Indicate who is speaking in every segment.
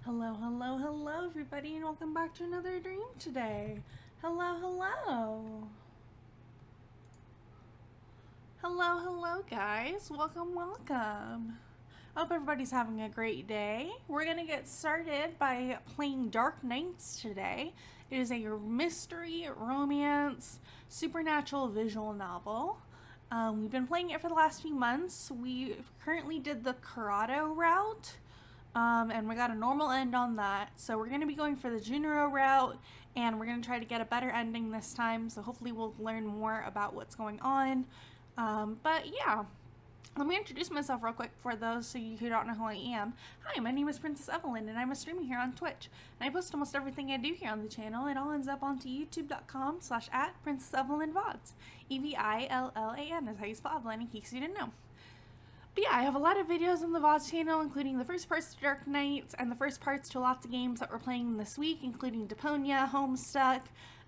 Speaker 1: Hello, hello, hello, everybody, and welcome back to another dream today. Hello, hello. Hello, hello, guys. Welcome, welcome. I hope everybody's having a great day. We're going to get started by playing Dark Nights today. It is a mystery, romance, supernatural visual novel. We've been playing it for the last few months. We currently did the Corrado route. And we got a normal end on that. So we're going to be going for the Junoru route, and we're going to try to get a better ending this time. So hopefully we'll learn more about what's going on. But yeah, let me introduce myself real quick for those of you who don't know who I am. Hi, my name is Princess Evillan, and I'm a streamer here on Twitch. And I post almost everything I do here on the channel. It all ends up onto youtube.com/@princessevillanvods. EVILLAN is how you spell Evelyn, in case you didn't know. But yeah, I have a lot of videos on the VODs channel, including the first parts to Dark Nights and the first parts to lots of games that we're playing this week, including Deponia, Homestuck,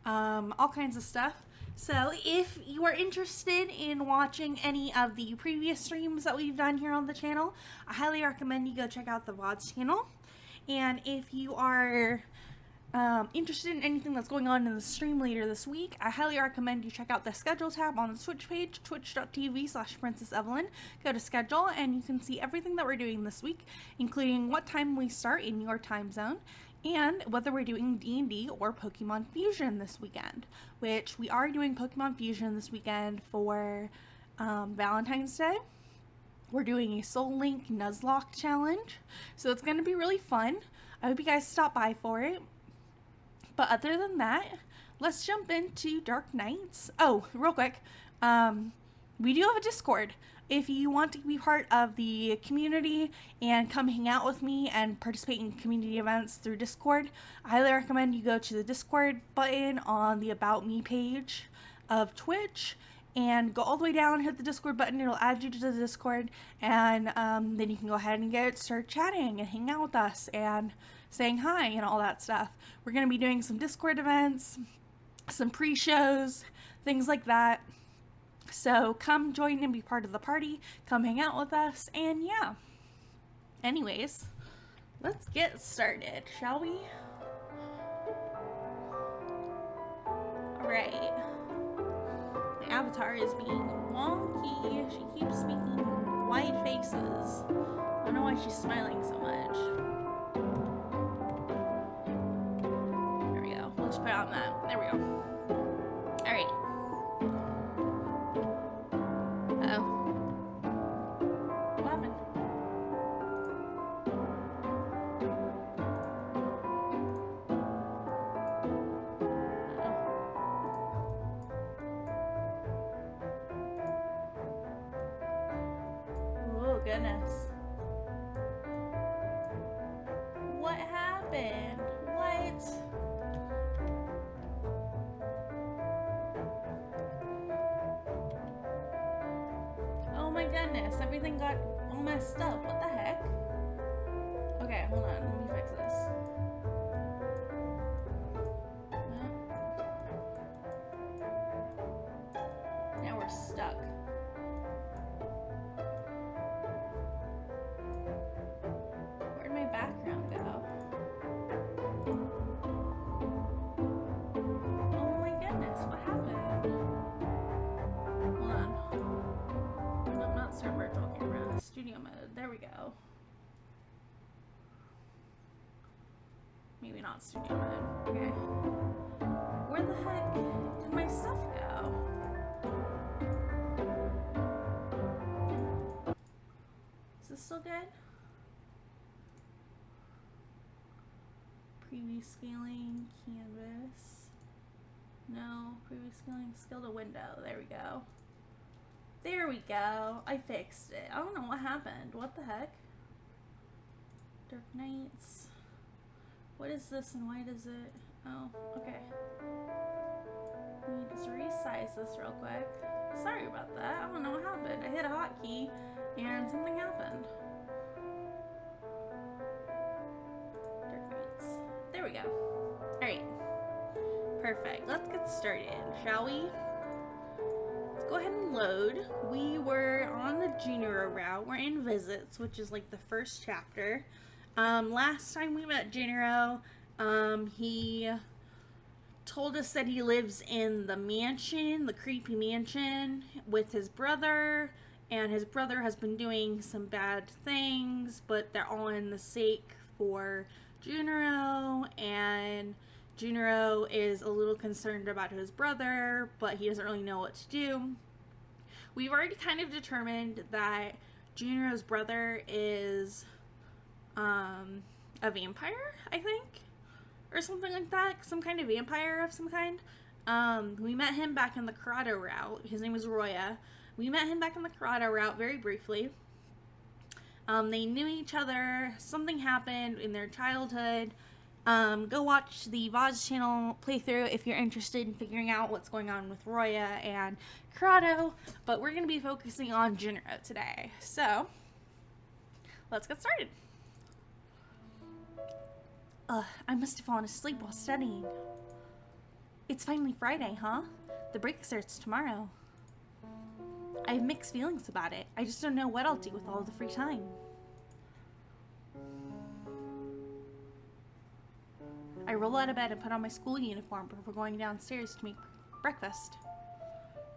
Speaker 1: all kinds of stuff. So if you are interested in watching any of the previous streams that we've done here on the channel, I highly recommend you go check out the VODs channel. And if you are interested in anything that's going on in the stream later this week, I highly recommend you check out the schedule tab on the Twitch page, twitch.tv/princessevillan. Go to schedule and you can see everything that we're doing this week, including what time we start in your time zone, and whether we're doing D&D or Pokemon Fusion this weekend, which we are doing Pokemon Fusion this weekend for Valentine's Day. We're doing a Soul Link Nuzlocke challenge, so it's going to be really fun. I hope you guys stop by for it. But other than that, let's jump into Dark Nights. Oh, real quick, we do have a Discord. If you want to be part of the community and come hang out with me and participate in community events through Discord, I highly recommend you go to the Discord button on the About Me page of Twitch and go all the way down, hit the Discord button. It'll add you to the Discord, and then you can go ahead and start chatting and hang out with us and saying hi and all that stuff. We're going to be doing some Discord events, some pre-shows, things like that. So come join and be part of the party. Come hang out with us, and yeah. Anyways, let's get started, shall we? Alright. My avatar is being wonky. She keeps making white faces. I don't know why she's smiling so much. There we go. We'll just put it on that. There we go. Alright. Uh-oh. What happened? Oh, goodness. What happened? What? Oh my goodness, everything got all messed up. What the heck? Okay, hold on. Let me fix this. Now we're stuck. Where'd my background go? Oh my goodness, what happened? Hold on. No, not start virtual camera. Studio mode. There we go. Maybe not studio mode. Okay. Where the heck did my stuff go? Is this still good? Preview scaling, canvas. No, preview scaling, scale to window. There we go. There we go. I fixed it. I don't know what happened. What the heck? Dark Nights. What is this and why does it... Oh, okay. Let me just resize this real quick. Sorry about that. I don't know what happened. I hit a hotkey and something happened. Dark Nights. There we go. Alright. Perfect. Let's get started, shall we? Let's go ahead and load. We were on the Junoru route. We're in Visits, which is like the first chapter. Last time we met Junoru, he told us that he lives in the mansion, the creepy mansion, with his brother, and his brother has been doing some bad things, but they're all in the sake for Junoru, and Junoru is a little concerned about his brother, but he doesn't really know what to do. We've already kind of determined that Junoru's brother is a vampire, I think, or something like that, some kind of vampire of some kind. We met him back in the Corrado route. His name was Roya. We met him back in the Corrado route very briefly. They knew each other. Something happened in their childhood. Go watch the VODs channel playthrough if you're interested in figuring out what's going on with Roya and Corrado. But we're going to be focusing on Junoru today. So, let's get started. I must have fallen asleep while studying. It's finally Friday, huh? The break starts tomorrow. I have mixed feelings about it. I just don't know what I'll do with all of the free time. I roll out of bed and put on my school uniform before going downstairs to make breakfast.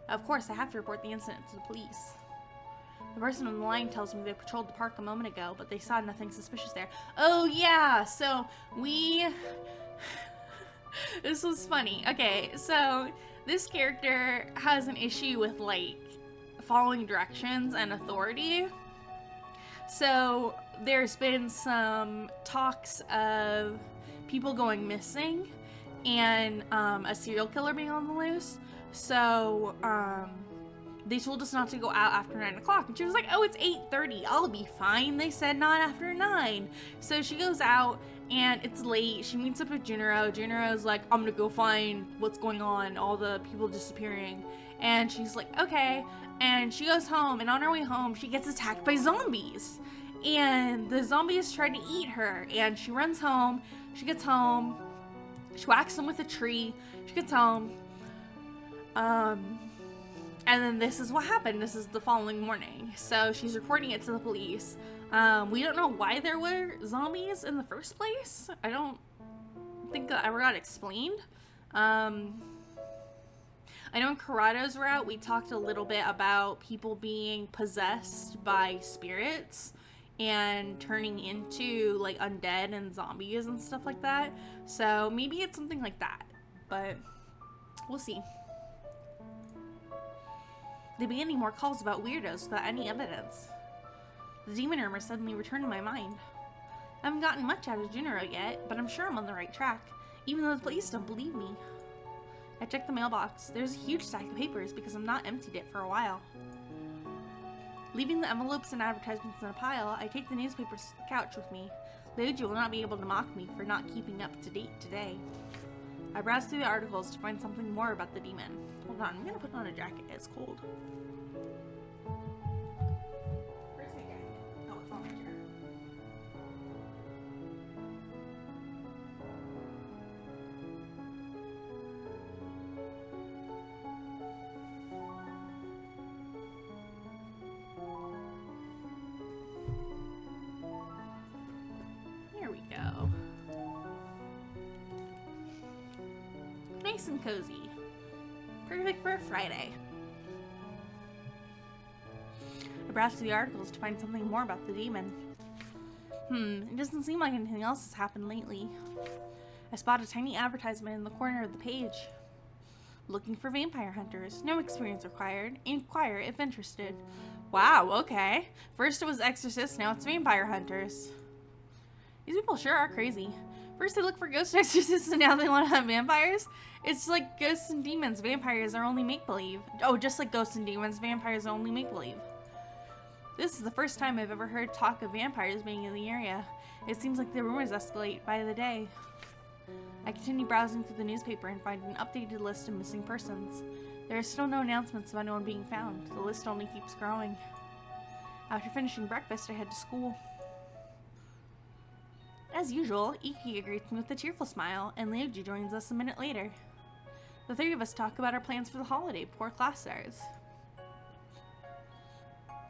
Speaker 1: Of course, I have to report the incident to the police. The person on the line tells me they patrolled the park a moment ago, but they saw nothing suspicious there. Oh yeah, so this was funny. Okay, so this character has an issue with, like, following directions and authority. So there's been some talks of people going missing and a serial killer being on the loose. So they told us not to go out after 9 o'clock. And she was like, oh, it's 8:30. I'll be fine. They said not after 9. So she goes out and it's late. She meets up with Junoru. Junoru's like, I'm gonna go find what's going on. All the people disappearing. And she's like, okay. And she goes home, and on her way home, she gets attacked by zombies. And the zombies try to eat her. And she runs home. She gets home. She whacks them with a tree. She gets home. And then this is what happened. This is the following morning. So she's reporting it to the police. We don't know why there were zombies in the first place. I don't think that ever got explained. I know in Corrado's route, we talked a little bit about people being possessed by spirits and turning into, like, undead and zombies and stuff like that. So maybe it's something like that. But we'll see. They began any more calls about weirdos without any evidence. The demon rumor suddenly returned to my mind. I haven't gotten much out of Junoru yet, but I'm sure I'm on the right track, even though the police don't believe me. I checked the mailbox. There's a huge stack of papers because I've not emptied it for a while. Leaving the envelopes and advertisements in a pile, I take the newspapers to the couch with me. Leoji will not be able to mock me for not keeping up to date today. I browse through the articles to find something more about the demon. Hold on, I'm gonna put on a jacket. It's cold. Where's my jacket? Oh, it's on my chair. Here we go. Nice and cozy. Perfect for a Friday. I browsed through the articles to find something more about the demon. It doesn't seem like anything else has happened lately. I spot a tiny advertisement in the corner of the page. Looking for vampire hunters. No experience required. Inquire if interested. Wow, okay. First it was exorcists, now it's vampire hunters. These people sure are crazy. First they look for ghost exorcists and now they want to hunt vampires? It's like ghosts and demons. Vampires are only make-believe. Oh, just like ghosts and demons, vampires are only make-believe. This is the first time I've ever heard talk of vampires being in the area. It seems like the rumors escalate by the day. I continue browsing through the newspaper and find an updated list of missing persons. There are still no announcements of anyone being found. The list only keeps growing. After finishing breakfast, I head to school. As usual, Iki greets me with a cheerful smile, and Leoji joins us a minute later. The three of us talk about our plans for the holiday before class starts.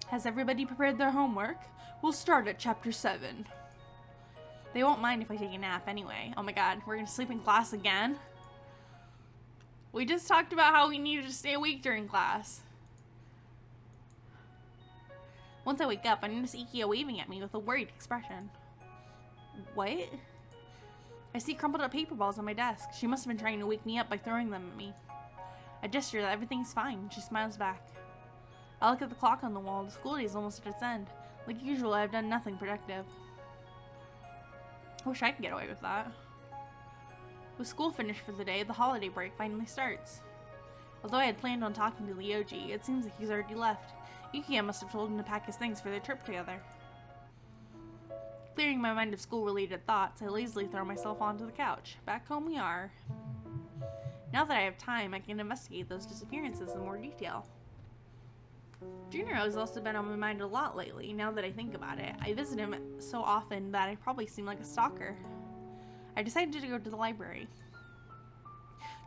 Speaker 1: Has everybody prepared their homework? We'll start at chapter 7. They won't mind if I take a nap anyway. Oh my god, we're gonna sleep in class again? We just talked about how we needed to stay awake during class. Once I wake up, I notice Ikia waving at me with a worried expression. What? I see crumpled up paper balls on my desk. She must have been trying to wake me up by throwing them at me. I gesture that everything's fine. She smiles back. I look at the clock on the wall. The school day is almost at its end. Like usual, I've done nothing productive. I wish I could get away with that. With school finished for the day, the holiday break finally starts. Although I had planned on talking to Ryoji, it seems like he's already left. Ikia must have told him to pack his things for their trip together. Clearing my mind of school-related thoughts, I lazily throw myself onto the couch. Back home we are. Now that I have time, I can investigate those disappearances in more detail. Junoru has also been on my mind a lot lately, now that I think about it. I visit him so often that I probably seem like a stalker. I decided to go to the library.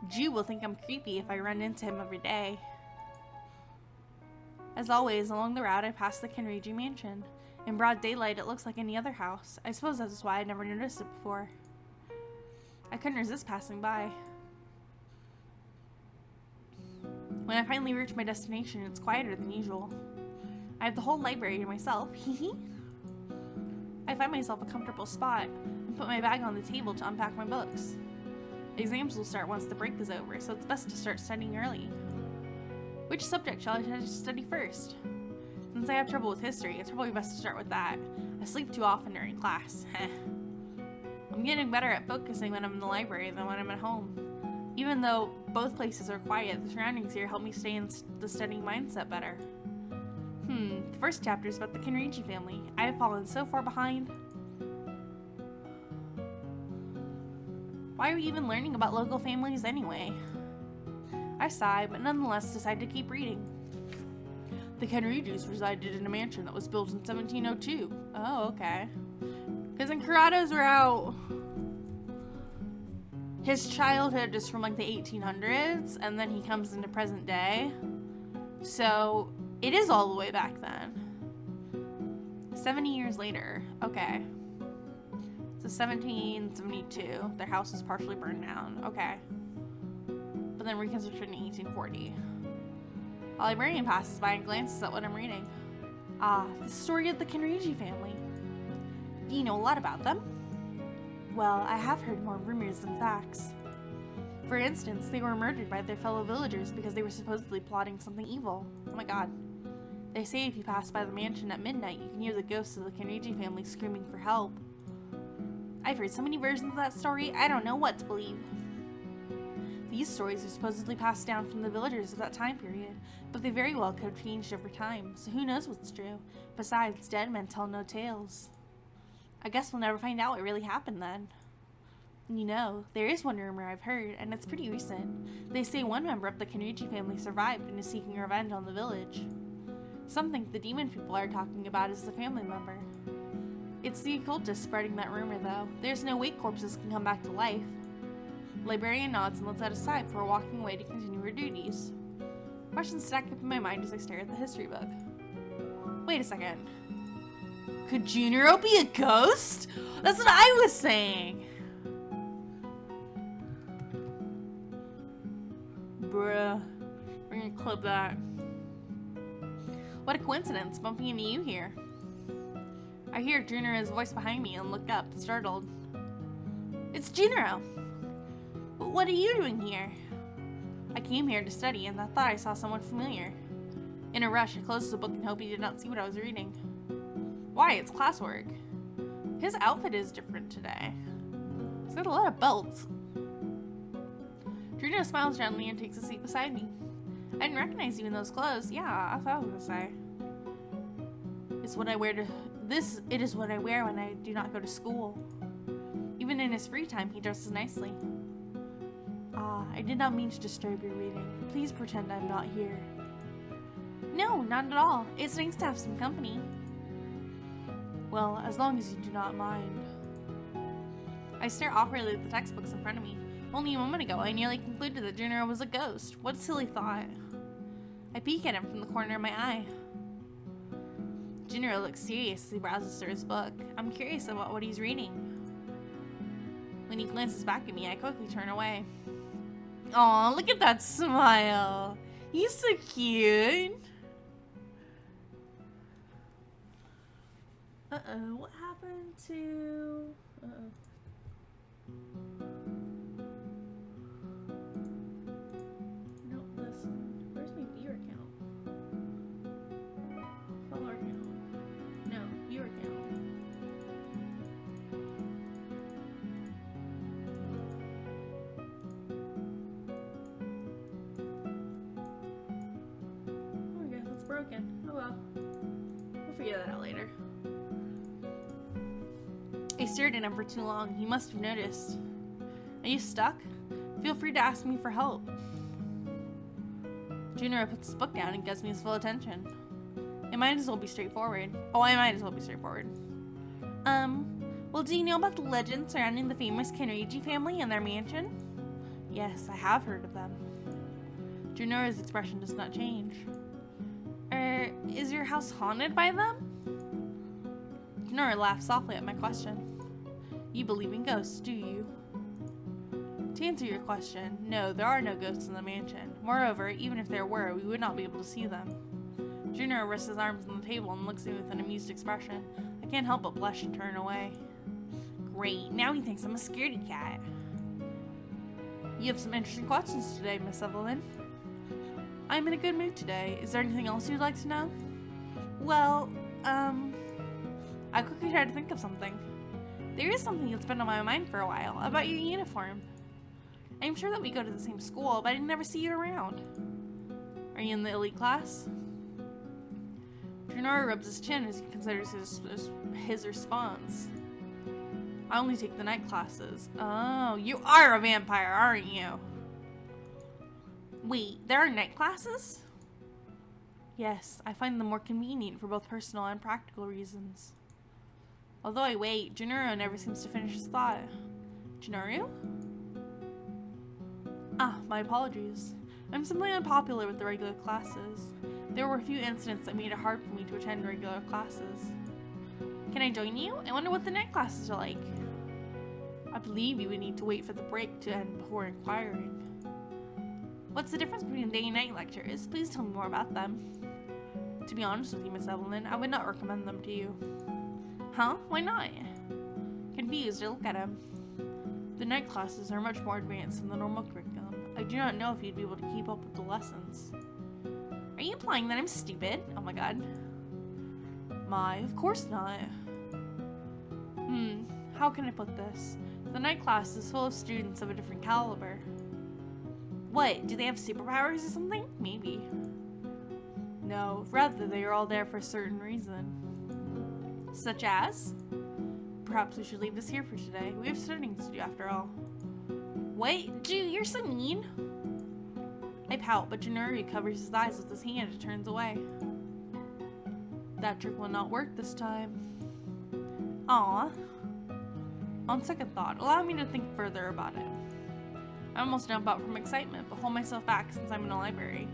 Speaker 1: Ju will think I'm creepy if I run into him every day. As always, along the route I pass the Kenriji mansion. In broad daylight, it looks like any other house. I suppose that's why I never noticed it before. I couldn't resist passing by. When I finally reach my destination, it's quieter than usual. I have the whole library to myself. I find myself a comfortable spot and put my bag on the table to unpack my books. Exams will start once the break is over, so it's best to start studying early. Which subject shall I study first? Since I have trouble with history, it's probably best to start with that. I sleep too often during class. I'm getting better at focusing when I'm in the library than when I'm at home. Even though both places are quiet, the surroundings here help me stay in the studying mindset better. The first chapter is about the Kenriji family. I have fallen so far behind. Why are we even learning about local families anyway? I sigh, but nonetheless decide to keep reading. The Kenrijis resided in a mansion that was built in 1702. Oh, okay. Because Encurados were out. His childhood is from like the 1800s, and then he comes into present day. So it is all the way back then. 70 years later. Okay. So 1772. Their house is partially burned down. Okay. But then reconstructed in 1840. A librarian passes by and glances at what I'm reading. Ah, the story of the Kenriji family. Do you know a lot about them? Well, I have heard more rumors than facts. For instance, they were murdered by their fellow villagers because they were supposedly plotting something evil. Oh my god. They say if you pass by the mansion at midnight, you can hear the ghosts of the Kenriji family screaming for help. I've heard so many versions of that story, I don't know what to believe. These stories are supposedly passed down from the villagers of that time period, but they very well could have changed over time, so who knows what's true. Besides, dead men tell no tales. I guess we'll never find out what really happened then. You know, there is one rumor I've heard, and it's pretty recent. They say one member of the Kenriji family survived and is seeking revenge on the village. Some think the demon people are talking about is the family member. It's the occultists spreading that rumor, though. There's no way corpses can come back to life. Librarian nods and lets out a sigh before walking away to continue her duties. Questions stack up in my mind as I stare at the history book. Wait a second. Could Junoru be a ghost? That's what I was saying! Bruh. We're gonna clip that. What a coincidence, bumping into you here. I hear Junoru's voice behind me and look up, startled. It's Junoru! What are you doing here? I came here to study and I thought I saw someone familiar. In a rush, I closed the book and hoped he did not see what I was reading. Why, it's classwork. His outfit is different today. He's got a lot of belts. Junoru smiles gently and takes a seat beside me. I didn't recognize you in those clothes. Yeah, I thought I was gonna say. It is what I wear when I do not go to school. Even in his free time, he dresses nicely. Ah, I did not mean to disturb your reading. Please pretend I'm not here. No, not at all. It's nice to have some company. Well, as long as you do not mind. I stare awkwardly at the textbooks in front of me. Only a moment ago, I nearly concluded that Junoru was a ghost. What a silly thought. I peek at him from the corner of my eye. Junoru looks serious as he browses through his book. I'm curious about what he's reading. When he glances back at me, I quickly turn away. Aw, look at that smile. He's so cute. Uh-oh, what happened to... Uh-oh. Nope, this one. Where's my viewer count? Follower count. No, viewer count. Oh my god, that's broken. Oh well. We'll figure that out later. I stared at him for too long. He must have noticed. Are you stuck? Feel free to ask me for help. Junoru puts his book down and gives me his full attention. It might as well be straightforward. Oh, I might as well be straightforward. Well, do you know about the legend surrounding the famous Kenriji family and their mansion? Yes, I have heard of them. Junoru's expression does not change. Is your house haunted by them? Junoru laughed softly at my question. You believe in ghosts, do you? To answer your question, no, there are no ghosts in the mansion. Moreover, even if there were, we would not be able to see them. Junoru rests his arms on the table and looks at me with an amused expression. I can't help but blush and turn away. Great, now he thinks I'm a scaredy cat. You have some interesting questions today, Miss Evillan. I'm in a good mood today. Is there anything else you'd like to know? Well, I quickly tried to think of something. There is something that's been on my mind for a while, about your uniform. I'm sure that we go to the same school, but I never see you around. Are you in the elite class? Junoru rubs his chin as he considers his response. I only take the night classes. Oh, you are a vampire, aren't you? Wait, there are night classes? Yes, I find them more convenient for both personal and practical reasons. Although I wait, Junoru never seems to finish his thought. Junoru? Ah, my apologies. I'm simply unpopular with the regular classes. There were a few incidents that made it hard for me to attend regular classes. Can I join you? I wonder what the night classes are like. I believe you would need to wait for the break to end before inquiring. What's the difference between day and night lectures? Please tell me more about them. To be honest with you, Miss Evillan, I would not recommend them to you. Huh? Why not? Confused, I look at him. The night classes are much more advanced than the normal curriculum. I do not know if you'd be able to keep up with the lessons. Are you implying that I'm stupid? Oh my god. My, of course not. How can I put this? The night class is full of students of a different caliber. What, do they have superpowers or something? Maybe. No, rather they are all there for a certain reason. Such as? Perhaps we should leave this here for today. We have studying to do after all. What? Ju, you're so mean. I pout, but Junoru covers his eyes with his hand and turns away. That trick will not work this time. Aww. On second thought, allow me to think further about it. I almost jump out from excitement, but hold myself back since I'm in a library.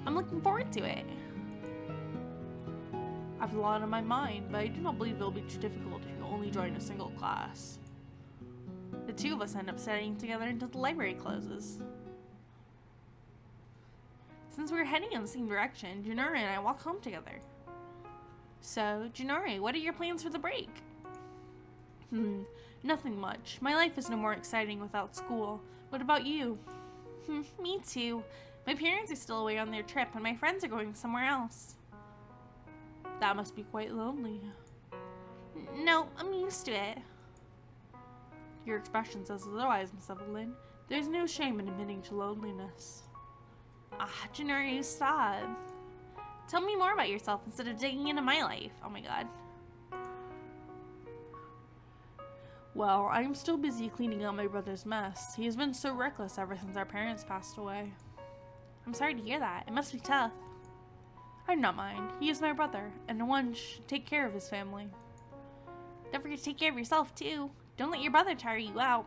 Speaker 1: I'm looking forward to it. I have a lot on my mind, but I do not believe it will be too difficult if you only join a single class. The two of us end up studying together until the library closes. Since we're heading in the same direction, Junoru and I walk home together. So, Junoru, what are your plans for the break? Nothing much. My life is no more exciting without school. What about you? Me too. My parents are still away on their trip and my friends are going somewhere else. That must be quite lonely. No, I'm used to it. Your expression says otherwise, Miss Evillan. There's no shame in admitting to loneliness. Ah, Junoru, stop. Tell me more about yourself instead of digging into my life. Oh my god. Well, I am still busy cleaning up my brother's mess. He has been so reckless ever since our parents passed away. I'm sorry to hear that. It must be tough. I do not mind. He is my brother, and one should take care of his family. Don't forget to take care of yourself, too. Don't let your brother tire you out.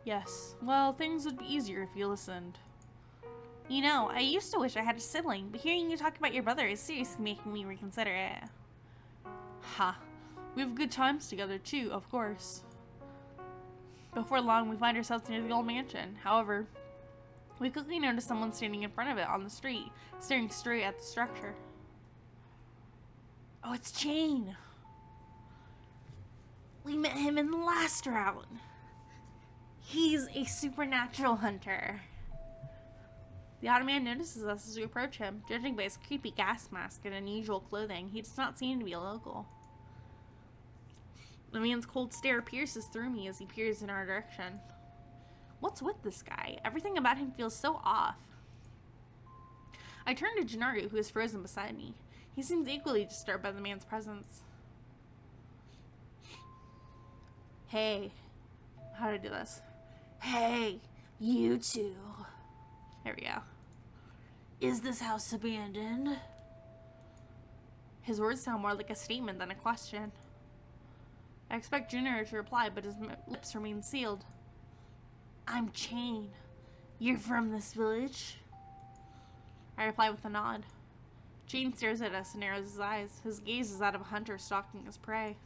Speaker 1: Yes. Well, things would be easier if you listened. You know, I used to wish I had a sibling, but hearing you talk about your brother is seriously making me reconsider it. Ha. We have good times together, too, of course. Before long, we find ourselves near the old mansion. However, we quickly notice someone standing in front of it on the street, staring straight at the structure. Oh, it's Chain! We met him in the last round. He's a supernatural hunter. The odd man notices us as we approach him. Judging by his creepy gas mask and unusual clothing, he does not seem to be a local. The man's cold stare pierces through me as he peers in our direction. What's with this guy? Everything about him feels so off. I turn to Junoru, who is frozen beside me. He seems equally disturbed by the man's presence. Hey. How do I do this? Hey, you two. There we go. Is this house abandoned? His words sound more like a statement than a question. I expect Junoru to reply, but his lips remain sealed. I'm Chain. You're from this village? I reply with a nod. Chain stares at us and narrows his eyes. His gaze is that of a hunter stalking his prey.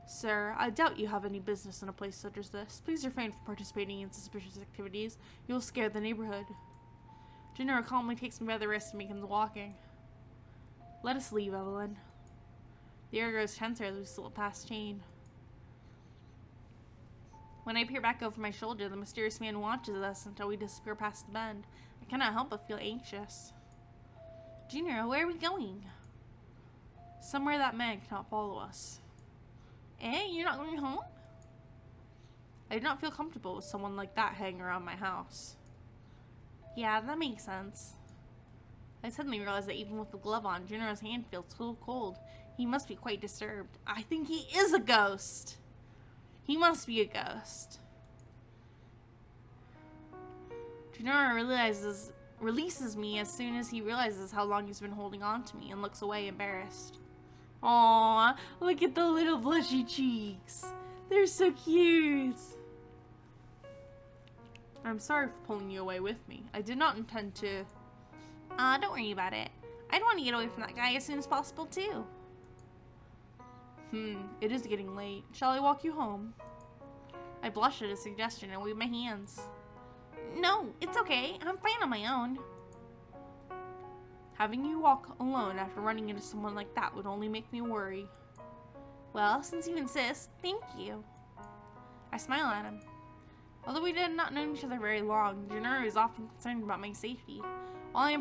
Speaker 1: Sir, I doubt you have any business in a place such as this. Please refrain from participating in suspicious activities. You will scare the neighborhood. Junoru calmly takes me by the wrist and begins walking. Let us leave, Evillan. The air grows tenser as we slip past Chain. When I peer back over my shoulder, the mysterious man watches us until we disappear past the bend. I cannot help but feel anxious. Junoru, where are we going? Somewhere that man cannot follow us. Eh? You're not going home? I do not feel comfortable with someone like that hanging around my house. Yeah, that makes sense. I suddenly realize that even with the glove on, Junoru's hand feels so cold. He must be quite disturbed. I think he is a ghost! He must be a ghost. Junoru releases me as soon as he realizes how long he's been holding on to me and looks away embarrassed. Aww, look at the little blushy cheeks. They're so cute. I'm sorry for pulling you away with me. I did not intend to. Don't worry about it. I'd want to get away from that guy as soon as possible too. It is getting late. Shall I walk you home? I blush at his suggestion and wave my hands. No, it's okay. I'm fine on my own. Having you walk alone after running into someone like that would only make me worry. Well, since you insist, thank you. I smile at him. Although we did not know each other very long, Junoru is often concerned about my safety. While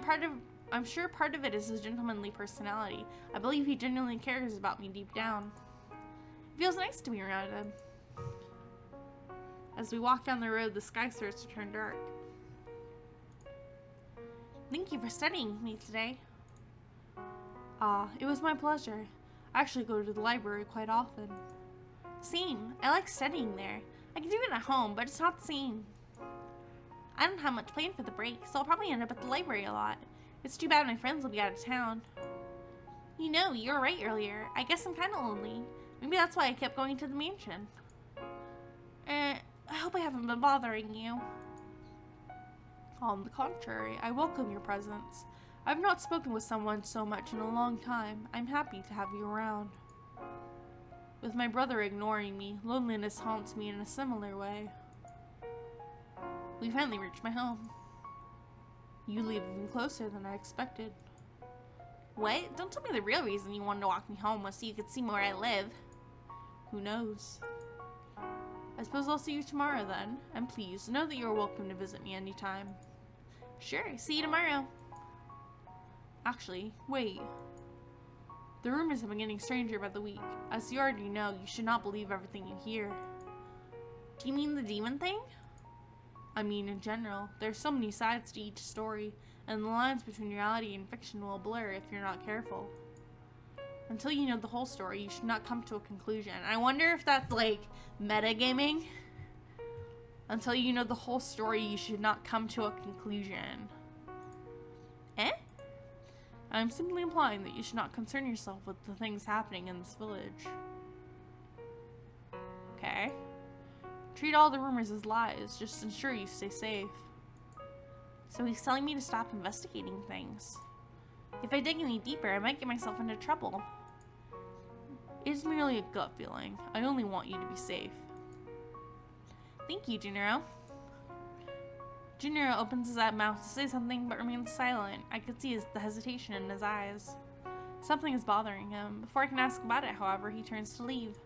Speaker 1: I'm sure part of it is his gentlemanly personality, I believe he genuinely cares about me deep down. It feels nice to be around him. As we walk down the road, the sky starts to turn dark. Thank you for studying with me today. It was my pleasure. I actually go to the library quite often. Same. I like studying there. I can do it at home, but it's not the same. I don't have much planned for the break, so I'll probably end up at the library a lot. It's too bad my friends will be out of town. You know, you were right earlier. I guess I'm kind of lonely. Maybe that's why I kept going to the mansion. I hope I haven't been bothering you. On the contrary, I welcome your presence. I've not spoken with someone so much in a long time. I'm happy to have you around. With my brother ignoring me, loneliness haunts me in a similar way. We finally reached my home. You live even closer than I expected. What? Don't tell me the real reason you wanted to walk me home was so you could see where I live. Who knows? I suppose I'll see you tomorrow then, and please know that you are welcome to visit me anytime. Sure, see you tomorrow. Actually, wait. The rumors have been getting stranger by the week. As you already know, you should not believe everything you hear. Do you mean the demon thing? I mean, in general, there's so many sides to each story, and the lines between reality and fiction will blur if you're not careful. Until you know the whole story, you should not come to a conclusion. I wonder if that's like metagaming. Until you know the whole story, you should not come to a conclusion. Eh? I'm simply implying that you should not concern yourself with the things happening in this village. Okay. Treat all the rumors as lies, just ensure you stay safe. So he's telling me to stop investigating things. If I dig any deeper, I might get myself into trouble. It's merely a gut feeling. I only want you to be safe. Thank you, Junoru. Junoru opens his mouth to say something but remains silent. I could see the hesitation in his eyes. Something is bothering him. Before I can ask about it, however, he turns to leave.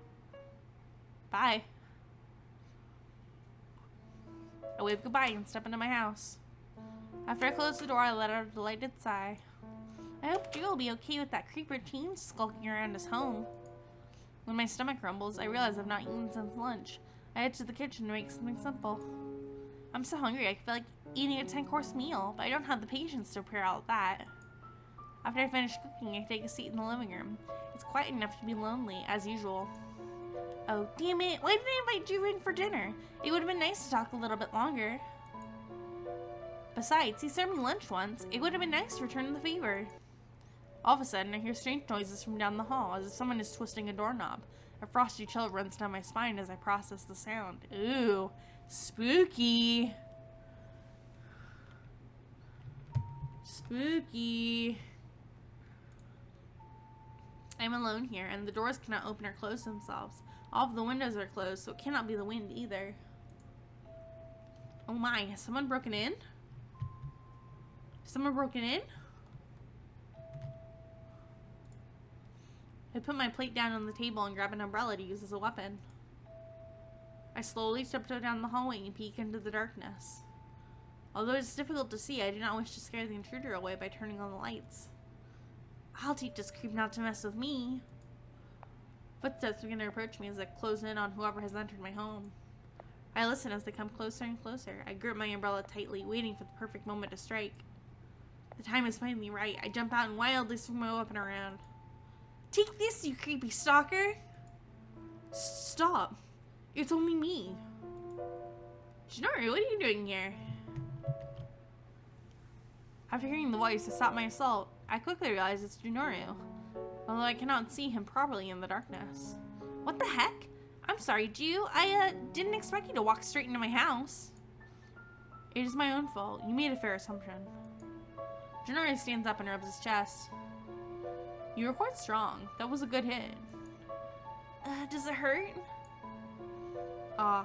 Speaker 1: Bye. I wave goodbye and step into my house. After I close the door, I let out a delighted sigh. I hope Drew will be okay with that creeper teen skulking around his home. When my stomach rumbles, I realize I've not eaten since lunch. I head to the kitchen to make something simple. I'm so hungry I feel like eating a 10-course meal, but I don't have the patience to prepare all of that. After I finish cooking, I take a seat in the living room. It's quiet enough to be lonely, as usual. Oh, damn it! Why didn't I invite Drew in for dinner? It would have been nice to talk a little bit longer. Besides, he served me lunch once. It would have been nice to return the favor. All of a sudden, I hear strange noises from down the hall, as if someone is twisting a doorknob. A frosty chill runs down my spine as I process the sound. Ooh, spooky. Spooky. I'm alone here, and the doors cannot open or close themselves. All of the windows are closed, so it cannot be the wind either. Oh my, has someone broken in? Someone broken in? I put my plate down on the table and grab an umbrella to use as a weapon. I slowly tiptoe down the hallway and peek into the darkness. Although it's difficult to see, I do not wish to scare the intruder away by turning on the lights. I'll teach this creep not to mess with me. Footsteps begin to approach me as I close in on whoever has entered my home. I listen as they come closer and closer. I grip my umbrella tightly, waiting for the perfect moment to strike. The time is finally right. I jump out and wildly swing my weapon around. Take this, you creepy stalker! Stop. It's only me. Junoru, what are you doing here? After hearing the voice, I stop my assault. I quickly realize it's Junoru, although I cannot see him properly in the darkness. What the heck? I'm sorry, Ju. I didn't expect you to walk straight into my house. It is my own fault. You made a fair assumption. Junoru stands up and rubs his chest. You were quite strong. That was a good hit. Does it hurt? I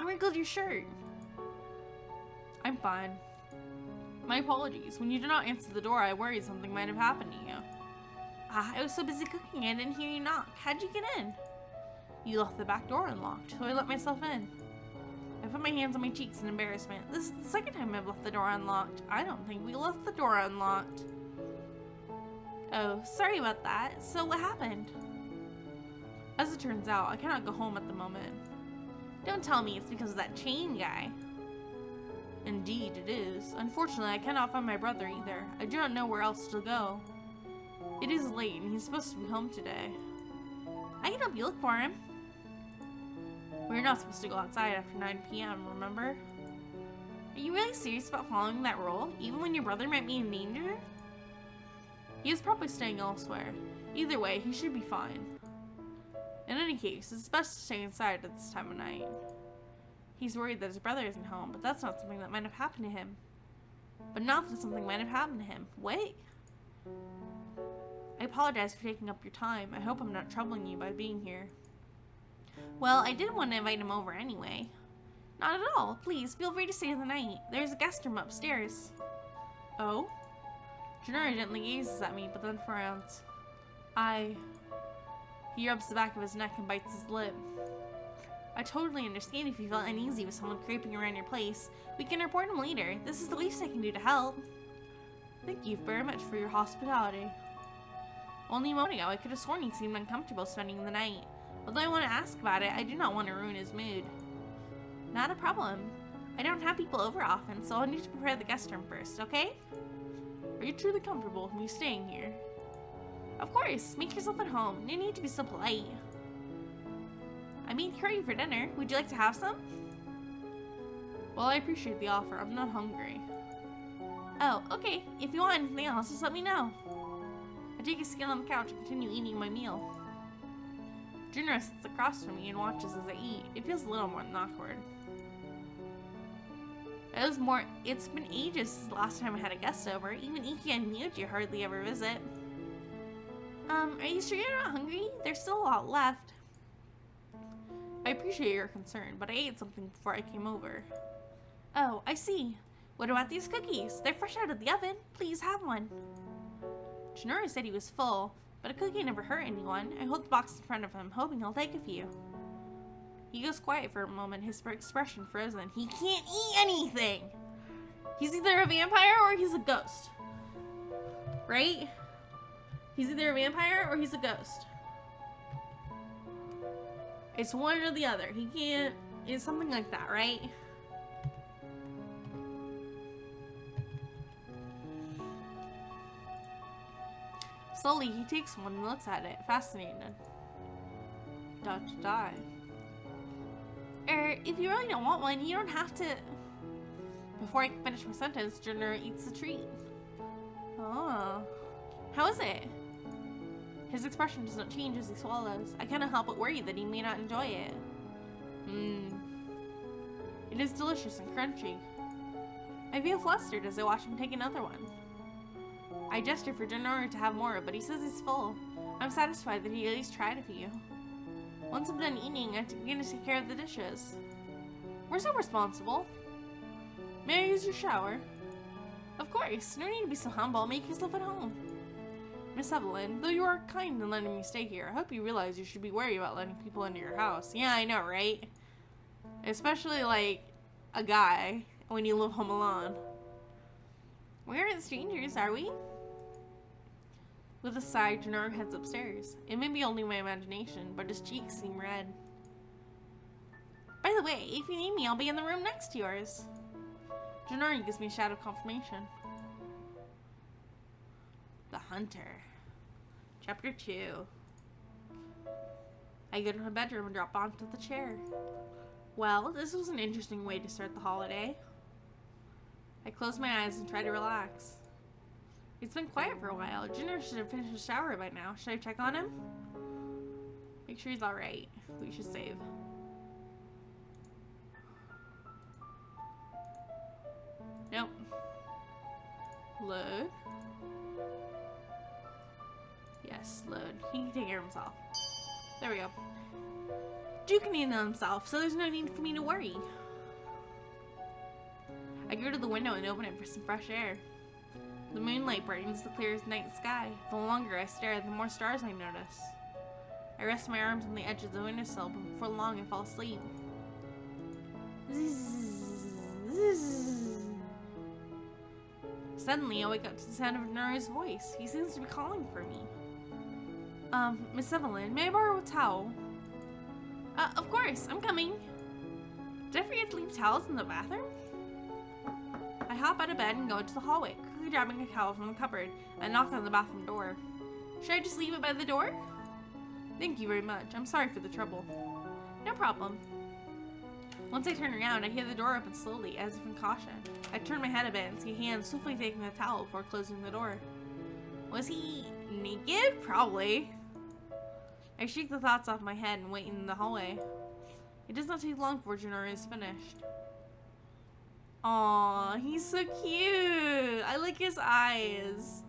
Speaker 1: wrinkled your shirt. I'm fine. My apologies. When you did not answer the door, I worried something might have happened to you. I was so busy cooking I didn't hear you knock. How'd you get in? You left the back door unlocked, so I let myself in. I put my hands on my cheeks in embarrassment. This is the second time I've left the door unlocked. I don't think we left the door unlocked. Oh, sorry about that. So what happened? As it turns out, I cannot go home at the moment. Don't tell me it's because of that chain guy. Indeed, it is. Unfortunately, I cannot find my brother either. I do not know where else to go. It is late, and he's supposed to be home today. I can help you look for him. We're not supposed to go outside after 9 p.m., remember? Are you really serious about following that rule, even when your brother might be in danger? He is probably staying elsewhere. Either way, he should be fine. In any case, it's best to stay inside at this time of night. He's worried that his brother isn't home, but that's not something that might have happened to him. But not that something might have happened to him. Wait! I apologize for taking up your time. I hope I'm not troubling you by being here. Well, I didn't want to invite him over anyway. Not at all. Please, feel free to stay the night. There's a guest room upstairs. Oh? Junoru gently gazes at me, but then frowns. He rubs the back of his neck and bites his lip. I totally understand if you felt uneasy with someone creeping around your place. We can report him later. This is the least I can do to help. Thank you very much for your hospitality. Only a moment ago, I could have sworn he seemed uncomfortable spending the night. Although I want to ask about it, I do not want to ruin his mood. Not a problem. I don't have people over often, so I'll need to prepare the guest room first, okay? Are you truly comfortable with me staying here? Of course. Make yourself at home. No need to be so polite. I made curry for dinner. Would you like to have some? Well, I appreciate the offer. I'm not hungry. Oh, okay. If you want anything else, just let me know. I take a seat on the couch and continue eating my meal. Junoru sits across from me and watches as I eat. It feels a little more than awkward. It's been ages since the last time I had a guest over. Even Iki and Miyuji hardly ever visit. Are you sure you're not hungry? There's still a lot left. I appreciate your concern, but I ate something before I came over. Oh, I see. What about these cookies? They're fresh out of the oven. Please have one. Junoru said he was full, but a cookie never hurt anyone. I hold the box in front of him, hoping he'll take a few. He goes quiet for a moment, his expression frozen. He can't eat anything! He's either a vampire or he's a ghost. Right? He's either a vampire or he's a ghost. It's one or the other. He can't... It's something like that, right? Slowly, he takes one and looks at it, fascinated. Die. If you really don't want one, you don't have to... Before I can finish my sentence, Junoru eats the treat. Oh. How is it? His expression does not change as he swallows. I cannot help but worry that he may not enjoy it. It is delicious and crunchy. I feel flustered as I watch him take another one. I gesture for Junoru to have more, but he says he's full. I'm satisfied that he at least tried a few. Once I'm done eating, I begin to take care of the dishes. We're so responsible. May I use your shower? Of course. No need to be so humble. Make yourself at home. Miss Evillan, though you are kind in letting me stay here, I hope you realize you should be worried about letting people into your house. Yeah, I know, right? Especially, like, a guy when you live home alone. We aren't strangers, are we? With a sigh, Junoru heads upstairs. It may be only my imagination, but his cheeks seem red. By the way, if you need me, I'll be in the room next to yours. Junoru gives me a shout of confirmation. The Hunter. Chapter 2. I go to my bedroom and drop onto the chair. Well, this was an interesting way to start the holiday. I close my eyes and try to relax. It's been quiet for a while. Junoru should have finished the shower by now. Should I check on him? Make sure he's alright. We should save. Nope. Load. Yes, load. He can take care of himself. There we go. Duke can handle himself, so there's no need for me to worry. I go to the window and open it for some fresh air. The moonlight brightens the clearest night sky. The longer I stare, the more stars I notice. I rest my arms on the edge of the windowsill, but before long I fall asleep. Suddenly, I wake up to the sound of Junoru's voice. He seems to be calling for me. Miss Evillan, may I borrow a towel? Of course, I'm coming. Did I forget to leave towels in the bathroom? I hop out of bed and go into the hallway, quickly grabbing a towel from the cupboard and knock on the bathroom door. Should I just leave it by the door? Thank you very much. I'm sorry for the trouble. No problem. Once I turn around, I hear the door open slowly, as if in caution. I turn my head a bit and see hands swiftly taking the towel before closing the door. Was he naked? Probably. I shake the thoughts off my head and wait in the hallway. It does not take long before Junoru is finished. Aww, he's so cute. I like his eyes.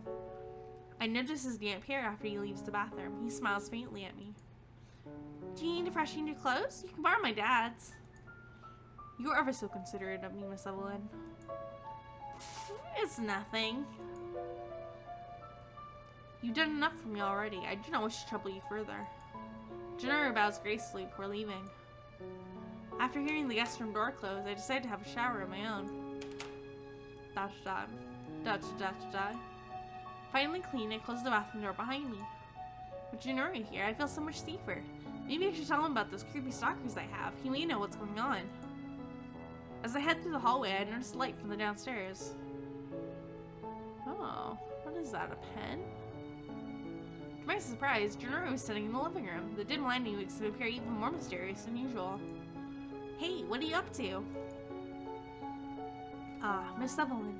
Speaker 1: I notice his damp hair after he leaves the bathroom. He smiles faintly at me. Do you need to freshen your clothes? You can borrow my dad's. You are ever so considerate of me, Miss Evillan. It's nothing. You've done enough for me already. I do not wish to trouble you further. Junoru bows gracefully before leaving. After hearing the guest room door close, I decide to have a shower of my own. Finally clean, I close the bathroom door behind me. With Junoru here, I feel so much safer. Maybe I should tell him about those creepy stalkers I have. He may know what's going on. As I head through the hallway, I notice light from the downstairs. Oh, what is that, a pen? To my surprise, Junoru is sitting in the living room. The dim lighting makes him appear even more mysterious than usual. Hey, what are you up to? Ah, Miss Evillan.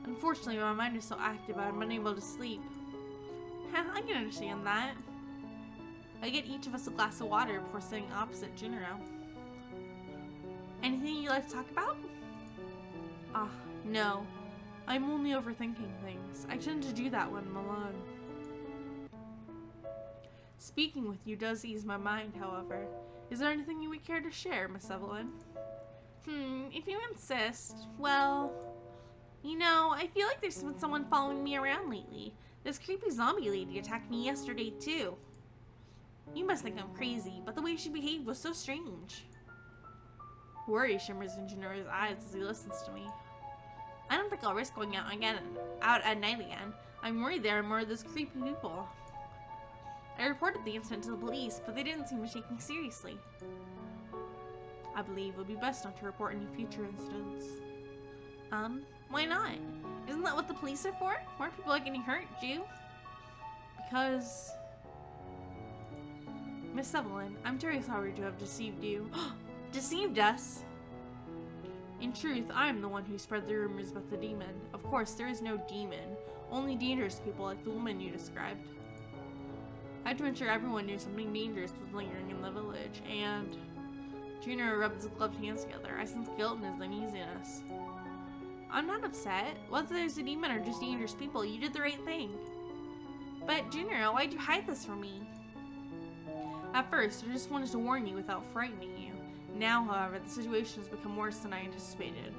Speaker 1: Unfortunately, my mind is so active I'm unable to sleep. I can understand that. I get each of us a glass of water before sitting opposite Junoru. Anything you'd like to talk about? Ah, no. I'm only overthinking things. I tend to do that when I'm alone. Speaking with you does ease my mind, however. Is there anything you would care to share, Miss Evillan? If you insist. Well, you know, I feel like there's been someone following me around lately. This creepy zombie lady attacked me yesterday, too. You must think I'm crazy, but the way she behaved was so strange. Worry shimmers in Junoru's eyes as he listens to me. I don't think I'll risk going out at night again. I'm worried there are more of those creepy people. I reported the incident to the police, but they didn't seem to take me seriously. I believe it would be best not to report any future incidents. Why not? Isn't that what the police are for? More people are getting hurt, Jew? Because... Miss Evillan, I'm very sorry to have deceived you. Deceived us? In truth, I am the one who spread the rumors about the demon. Of course, there is no demon. Only dangerous people like the woman you described. I had to ensure everyone knew something dangerous was lingering in the village, and... Junoru rubbed his gloved hands together. I sense guilt in his uneasiness. I'm not upset. Whether there's a demon or just dangerous people, you did the right thing. But, Junoru, why'd you hide this from me? At first, I just wanted to warn you without frightening you. Now, however, the situation has become worse than I anticipated.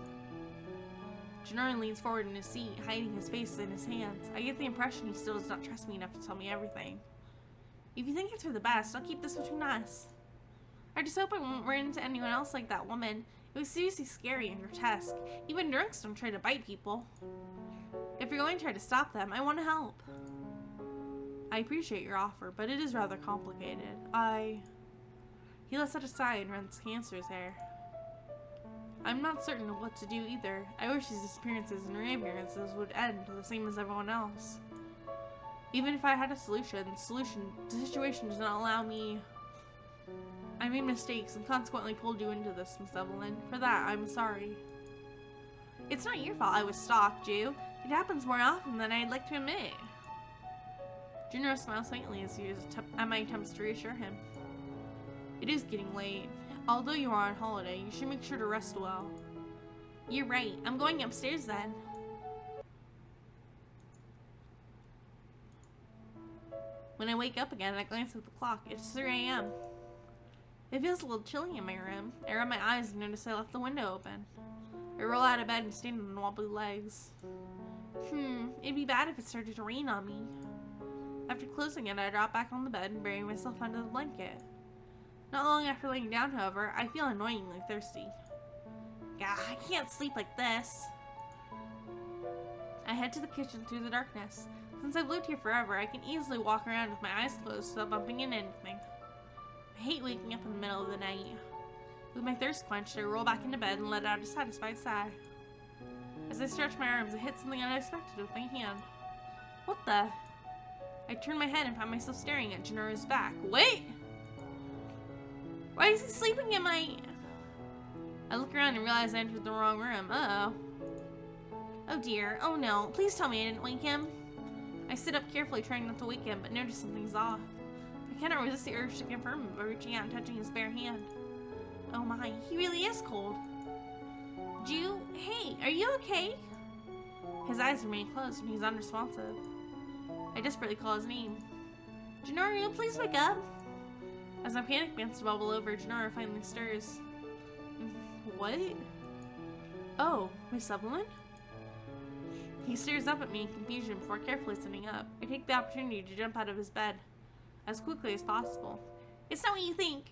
Speaker 1: Junoru leans forward in his seat, hiding his face in his hands. I get the impression he still does not trust me enough to tell me everything. If you think it's for the best, I'll keep this between us. I just hope I won't run into anyone else like that woman. It was seriously scary and grotesque. Even drunks don't try to bite people. If you're going to try to stop them, I want to help. I appreciate your offer, but it is rather complicated. He lets out a sigh and runs hands through his hair. I'm not certain of what to do either. I wish these disappearances and reappearances would end the same as everyone else. Even if I had a solution, the situation does not allow me... I made mistakes and consequently pulled you into this, Miss Evillan. For that, I'm sorry. It's not your fault I was stalked, Jew. It happens more often than I'd like to admit. Junoru smiles faintly as he is at my attempts to reassure him. It is getting late. Although you are on holiday, you should make sure to rest well. You're right. I'm going upstairs then. When I wake up again, I glance at the clock. It's 3 a.m. It feels a little chilly in my room. I rub my eyes and notice I left the window open. I roll out of bed and stand on wobbly legs. It'd be bad if it started to rain on me. After closing it, I drop back on the bed and bury myself under the blanket. Not long after laying down, however, I feel annoyingly thirsty. Gah, I can't sleep like this. I head to the kitchen through the darkness. Since I've lived here forever, I can easily walk around with my eyes closed without bumping into anything. I hate waking up in the middle of the night. With my thirst quenched, I roll back into bed and let out a satisfied sigh. As I stretch my arms, I hit something unexpected with my hand. What the? I turn my head and find myself staring at Junoru's back. Wait! Why is he sleeping in my... I look around and realize I entered the wrong room. Uh-oh. Oh dear. Oh no. Please tell me I didn't wake him. I sit up carefully trying not to wake him, but notice something's off. I cannot resist the urge to confirm it by reaching out and touching his bare hand. Oh my, he really is cold. Ju, hey, are you okay? His eyes remain closed and he's unresponsive. I desperately call his name. Junoru, please wake up. As my panic begins to bubble over, Junoru finally stirs. What? Oh, Miss Evillan? He stares up at me in confusion before carefully sitting up. I take the opportunity to jump out of his bed as quickly as possible. It's not what you think.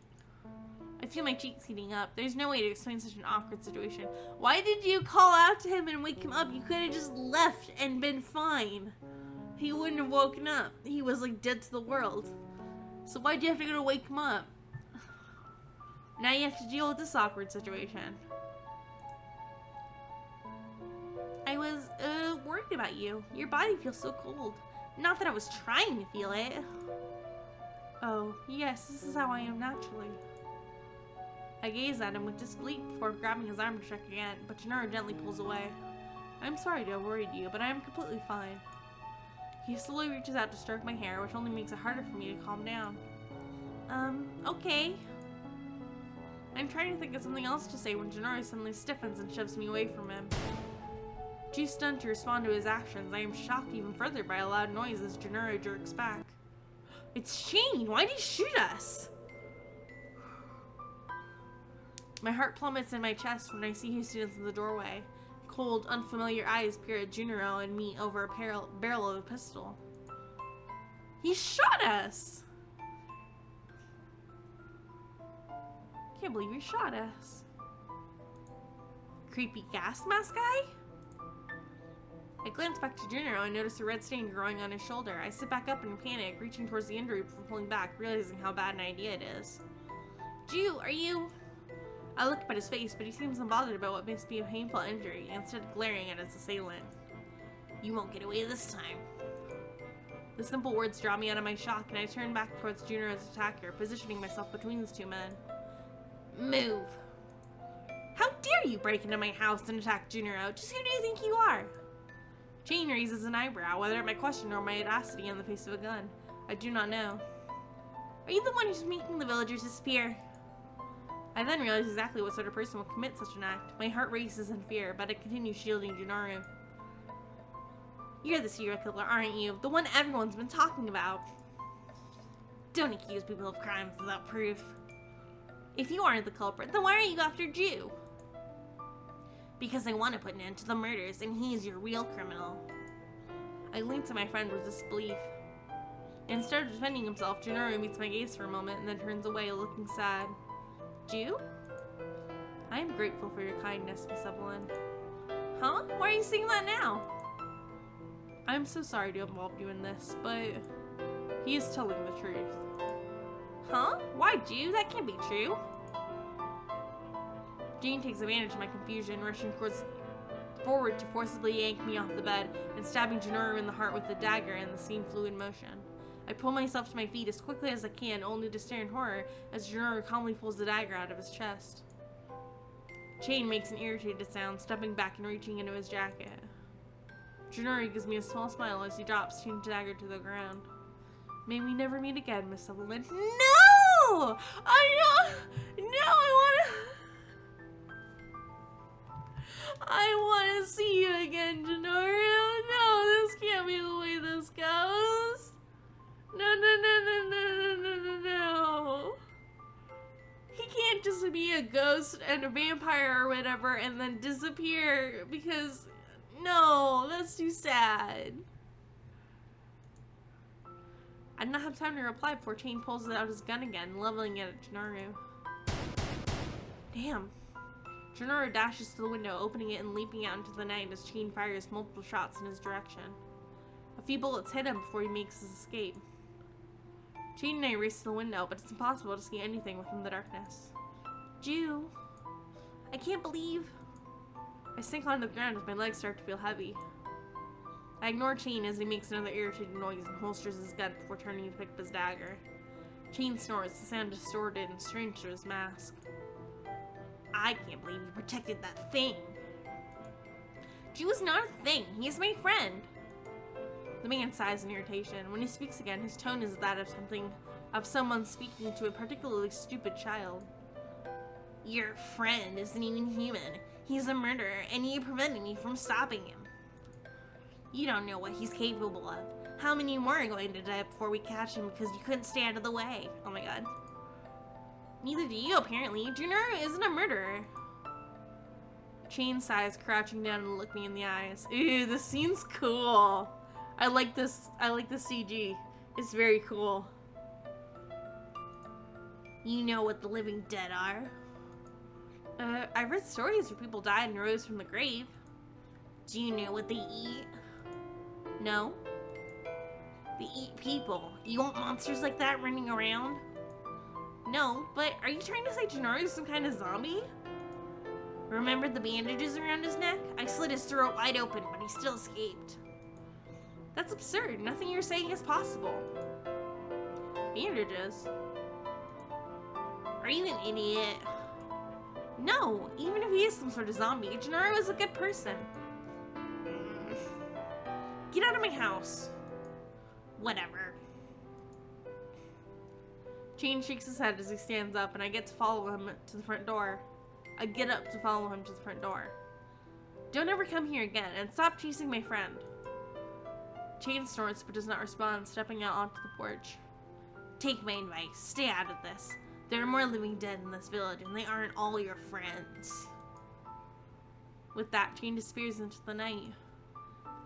Speaker 1: I feel my cheeks heating up. There's no way to explain such an awkward situation. Why did you call out to him and wake him up? You could have just left and been fine. He wouldn't have woken up. He was like dead to the world. So why'd you have to go to wake him up? Now you have to deal with this awkward situation. I was, worried about you. Your body feels so cold. Not that I was trying to feel it. Oh, yes, this is how I am naturally. I gaze at him with disbelief before grabbing his arm to check again, but Junoru gently pulls away. I'm sorry to have worried you, but I am completely fine. He slowly reaches out to stroke my hair, which only makes it harder for me to calm down. Okay. I'm trying to think of something else to say when Junoru suddenly stiffens and shoves me away from him. Too stunned to respond to his actions, I am shocked even further by a loud noise as Junoru jerks back. It's Chain! Why'd he shoot us? My heart plummets in my chest when I see who stands in the doorway. Cold, unfamiliar eyes peer at Junoru and me over a barrel of a pistol. He shot us! Can't believe he shot us. Creepy gas mask guy? I glance back to Junoru and notice a red stain growing on his shoulder. I sit back up in panic, reaching towards the injury before pulling back, realizing how bad an idea it is. Ju, are you... I look up at his face, but he seems unbothered about what makes me a painful injury, instead glaring at his assailant. You won't get away this time. The simple words draw me out of my shock, and I turn back towards Junoru's attacker, positioning myself between these two men. Move! How dare you break into my house and attack Junoru? Just who do you think you are? Chain raises an eyebrow, whether at my question or my audacity in the face of a gun. I do not know. Are you the one who's making the villagers disappear? I then realize exactly what sort of person would commit such an act. My heart races in fear, but I continue shielding Junoru. You're the serial killer, aren't you? The one everyone's been talking about. Don't accuse people of crimes without proof. If you aren't the culprit, then why are you after Ju? Because I want to put an end to the murders, and he is your real criminal. I lean to my friend with disbelief. Instead of defending himself, Junoru meets my gaze for a moment and then turns away, looking sad. Ju? I am grateful for your kindness, Miss Evillan. Huh? Why are you saying that now? I'm so sorry to have involved you in this, but he is telling the truth. Huh? Why, Ju? That can't be true. Jane takes advantage of my confusion, rushing forward to forcibly yank me off the bed and stabbing Junoru in the heart with the dagger, and the scene flew in motion. I pull myself to my feet as quickly as I can, only to stare in horror as Junoru calmly pulls the dagger out of his chest. Chain makes an irritated sound, stepping back and reaching into his jacket. Junoru gives me a small smile as he drops Chain's dagger to the ground. May we never meet again, Miss Evillan. No! I want to see you again, Junoru. No, this can't be the way this goes. No. He can't just be a ghost and a vampire or whatever and then disappear because, no, that's too sad. I do not have time to reply before Chain pulls out his gun again, leveling it at Junoru. Damn. Junoru dashes to the window, opening it and leaping out into the night as Chain fires multiple shots in his direction. A few bullets hit him before he makes his escape. Chain and I race to the window, but it's impossible to see anything within the darkness. Ju, I can't believe... I sink onto the ground as my legs start to feel heavy. I ignore Chain as he makes another irritated noise and holsters his gun before turning to pick up his dagger. Chain snores, the sound distorted and strange through his mask. I can't believe you protected that thing. Ju is not a thing. He is my friend. The man sighs in irritation. When he speaks again, his tone is that of someone speaking to a particularly stupid child. Your friend isn't even human. He's a murderer, and you prevented me from stopping him. You don't know what he's capable of. How many more are going to die before we catch him because you couldn't stay out of the way? Oh my god. Neither do you, apparently. Junoru isn't a murderer. Chain sighs, crouching down to look me in the eyes. Ooh, this scene's cool. I like this CG. It's very cool. You know what the living dead are? I read stories where people died and rose from the grave. Do you know what they eat? No? They eat people. You want monsters like that running around? No, but are you trying to say Junoru is some kind of zombie? Remember the bandages around his neck? I slit his throat wide open, but he still escaped. That's absurd. Nothing you're saying is possible. Bandages? Are you an idiot? No, even if he is some sort of zombie, Junoru is a good person. Get out of my house. Whatever. Chain shakes his head as he stands up, and I get to follow him to the front door. I get up to follow him to the front door. Don't ever come here again, and stop chasing my friend. Chain snorts but does not respond, stepping out onto the porch. Take my advice. Stay out of this. There are more living dead in this village, and they aren't all your friends. With that, Chain disappears into the night.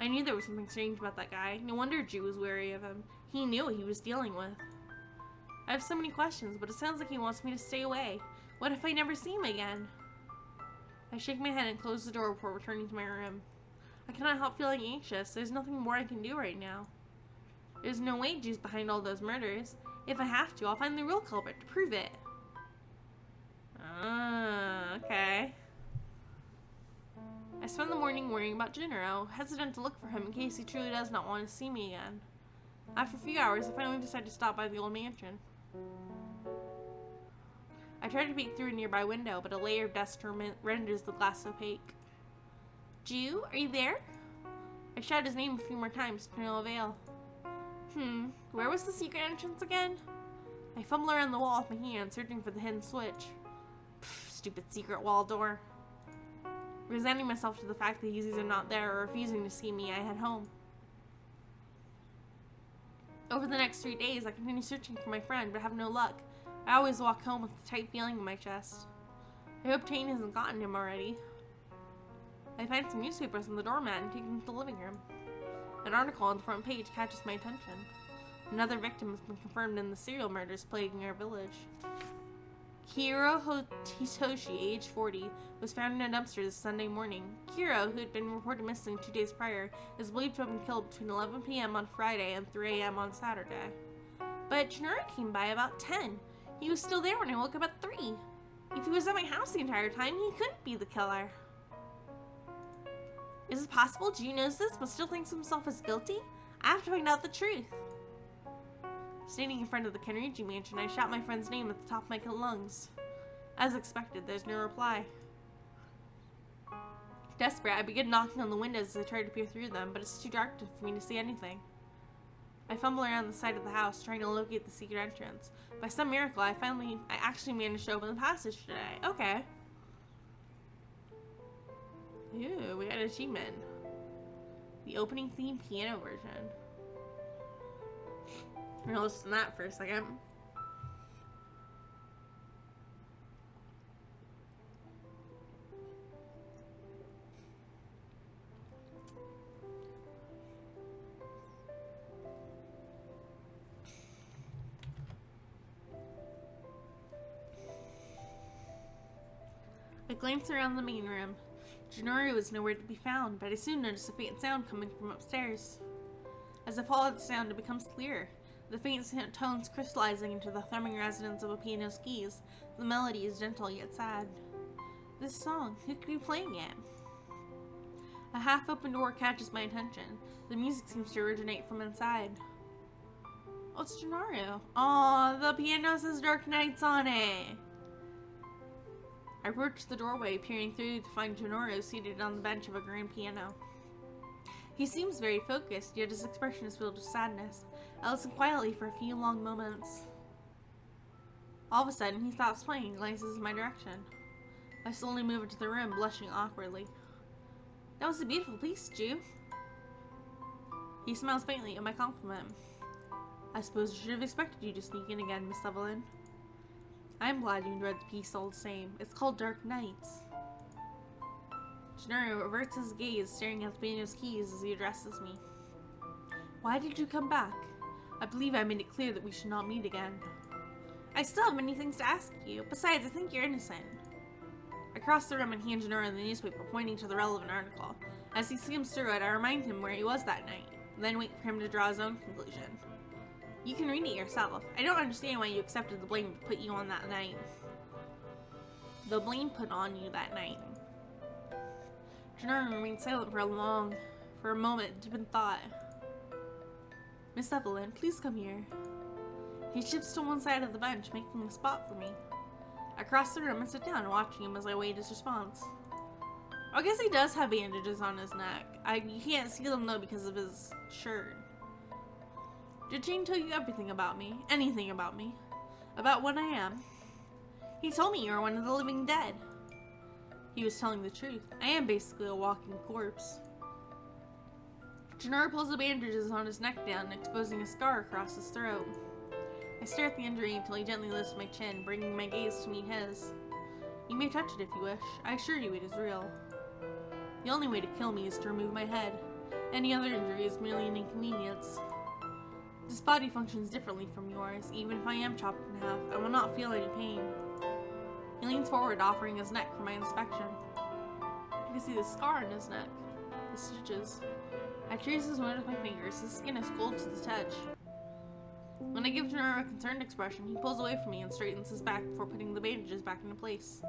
Speaker 1: I knew there was something strange about that guy. No wonder Ju was wary of him. He knew what he was dealing with. I have so many questions, but it sounds like he wants me to stay away. What if I never see him again? I shake my head and close the door before returning to my room. I cannot help feeling anxious. There's nothing more I can do right now. There's no way Ju's behind all those murders. If I have to, I'll find the real culprit to prove it. Okay. I spend the morning worrying about Junoru, hesitant to look for him in case he truly does not want to see me again. After a few hours, I finally decide to stop by the old mansion. I try to peek through a nearby window, but a layer of dust renders the glass opaque. Ju, are you there? I shout his name a few more times to no avail. Where was the secret entrance again? I fumble around the wall with my hand, searching for the hidden switch. Pfft, stupid secret wall door. Resenting myself to the fact that he's either not there or refusing to see me, I head home. Over the next 3 days, I continue searching for my friend, but have no luck. I always walk home with a tight feeling in my chest. I hope Chain hasn't gotten him already. I find some newspapers on the doormat and take them to the living room. An article on the front page catches my attention. Another victim has been confirmed in the serial murders plaguing our village. Kiro Hitoshi, age 40, was found in a dumpster this Sunday morning. Kiro, who had been reported missing 2 days prior, is believed to have been killed between 11 p.m. on Friday and 3 a.m. on Saturday. But Junoru came by about 10. He was still there when I woke up at 3. If he was at my house the entire time, he couldn't be the killer. Is it possible Ju knows this but still thinks himself as guilty? I have to find out the truth. Standing in front of the Kenriji mansion, I shout my friend's name at the top of my lungs. As expected, there's no reply. Desperate, I begin knocking on the windows as I try to peer through them, but it's too dark for me to see anything. I fumble around the side of the house, trying to locate the secret entrance. By some miracle, I actually managed to open the passage today. Okay. Ooh, we got an achievement. The opening theme piano version. We're gonna listen to that for a second. I glance around the main room. Junoru is nowhere to be found, but I soon notice a faint sound coming from upstairs. As I follow the sound, it becomes clearer. The faint tones crystallizing into the thrumming resonance of a piano's keys. The melody is gentle yet sad. This song, who could be playing it? A half-open door catches my attention. The music seems to originate from inside. Oh, it's Junoru. Oh, the piano says Dark Nights on it. I approach the doorway, peering through to find Junoru seated on the bench of a grand piano. He seems very focused, yet his expression is filled with sadness. I listen quietly for a few long moments. All of a sudden, he stops playing and glances in my direction. I slowly move into the room, blushing awkwardly. That was a beautiful piece, Ju. He smiles faintly at my compliment. I suppose I should have expected you to sneak in again, Miss Evillan. I'm glad you enjoyed the piece all the same. It's called Dark Nights. Junoru averts his gaze, staring at the piano's keys as he addresses me. Why did you come back? I believe I made it clear that we should not meet again. I still have many things to ask you. Besides, I think you're innocent. I cross the room and hand Junoru the newspaper, pointing to the relevant article. As he skims through it, I remind him where he was that night, then wait for him to draw his own conclusion. You can read it yourself. I don't understand why you accepted the blame to put you on that night. The blame put on you that night. Junoru remained silent for a moment, deep in thought. Miss Evillan, please come here. He shifts to one side of the bench, making a spot for me. I cross the room and sit down, watching him as I wait his response. I guess he does have bandages on his neck. You can't see them though because of his shirt. Did Chain tell you everything about me? Anything about me? About what I am? He told me you were one of the living dead. He was telling the truth. I am basically a walking corpse. Junoru pulls the bandages on his neck down, exposing a scar across his throat. I stare at the injury until he gently lifts my chin, bringing my gaze to meet his. You may touch it if you wish. I assure you it is real. The only way to kill me is to remove my head. Any other injury is merely an inconvenience. This body functions differently from yours. Even if I am chopped in half, I will not feel any pain. He leans forward, offering his neck for my inspection. I can see the scar on his neck. The stitches. I trace his wound with my fingers. His skin is cold to the touch. When I give Junoru a concerned expression, he pulls away from me and straightens his back before putting the bandages back into place.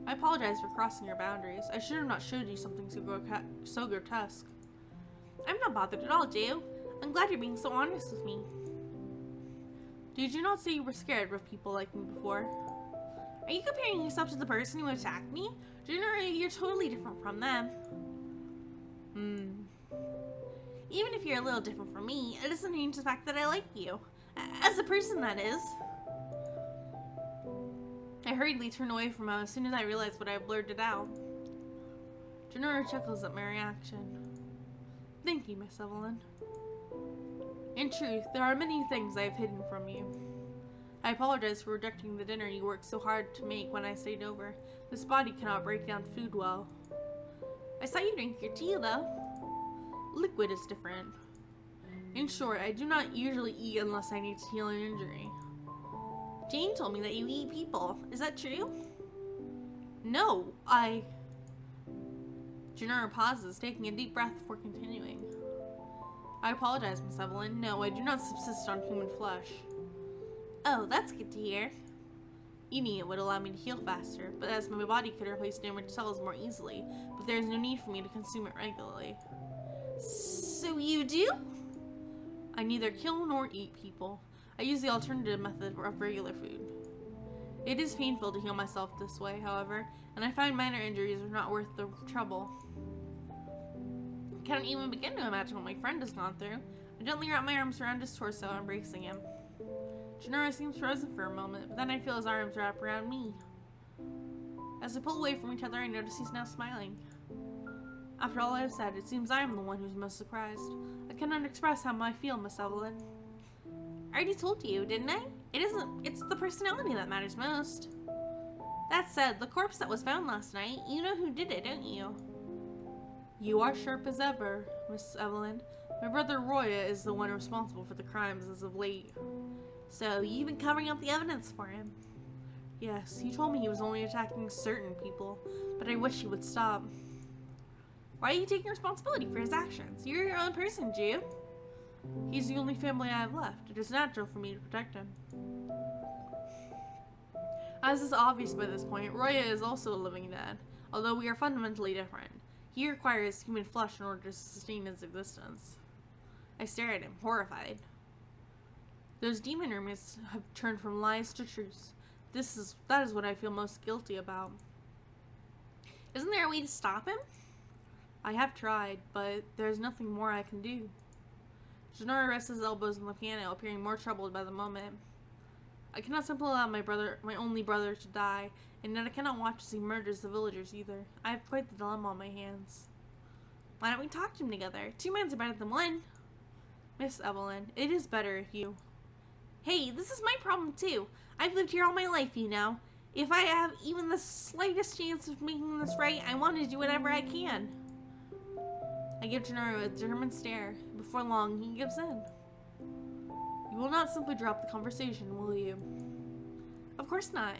Speaker 1: I apologize for crossing your boundaries. I should have not showed you something so grotesque. I'm not bothered at all, Ju. I'm glad you're being so honest with me. Did you not say you were scared of people like me before? Are you comparing yourself to the person who attacked me? Junoru, you're totally different from them. Even if you're a little different from me, it doesn't change the fact that I like you. As a person, that is. I hurriedly turn away from him as soon as I realize what I blurted out. Junoru chuckles at my reaction. Thank you, Miss Evillan. In truth, there are many things I have hidden from you. I apologize for rejecting the dinner you worked so hard to make when I stayed over. This body cannot break down food well. I saw you drink your tea, though. Liquid is different. In short, I do not usually eat unless I need to heal an injury. Jane told me that you eat people. Is that true? No, Junoru pauses, taking a deep breath before continuing. I apologize, Miss Evillan. No, I do not subsist on human flesh. Oh, that's good to hear. Eating it would allow me to heal faster, but as my body could replace damaged cells more easily, but there is no need for me to consume it regularly. So you do? I neither kill nor eat people. I use the alternative method of regular food. It is painful to heal myself this way, however, and I find minor injuries are not worth the trouble. I can't even begin to imagine what my friend has gone through. I gently wrap my arms around his torso, embracing him. Junoru seems frozen for a moment, but then I feel his arms wrap around me. As we pull away from each other, I notice he's now smiling. After all I have said, it seems I am the one who's most surprised. I cannot express how I feel, Miss Evillan. I already told you, didn't I? It's the personality that matters most. That said, the corpse that was found last night, you know who did it, don't you? You are sharp as ever, Miss Evillan. My brother Roya is the one responsible for the crimes as of late. So, you've been covering up the evidence for him? Yes, he told me he was only attacking certain people, but I wish he would stop. Why are you taking responsibility for his actions? You're your own person, Ju. He's the only family I have left. It is natural for me to protect him. As is obvious by this point, Roya is also a living dead, although we are fundamentally different. He requires human flesh in order to sustain his existence. I stare at him, horrified. Those demon rumors have turned from lies to truths. That is what I feel most guilty about. Isn't there a way to stop him? I have tried, but there's nothing more I can do. Junoru rests his elbows on the piano, appearing more troubled by the moment. I cannot simply allow my only brother to die, and yet I cannot watch as he murders the villagers either. I have quite the dilemma on my hands. Why don't we talk to him together? 2 minds are better than 1. Miss Evillan, it is better if you... Hey, this is my problem too. I've lived here all my life, you know. If I have even the slightest chance of making this right, I want to do whatever I can. I give Junoru a determined stare. Before long, he gives in. You will not simply drop the conversation, will you? Of course not.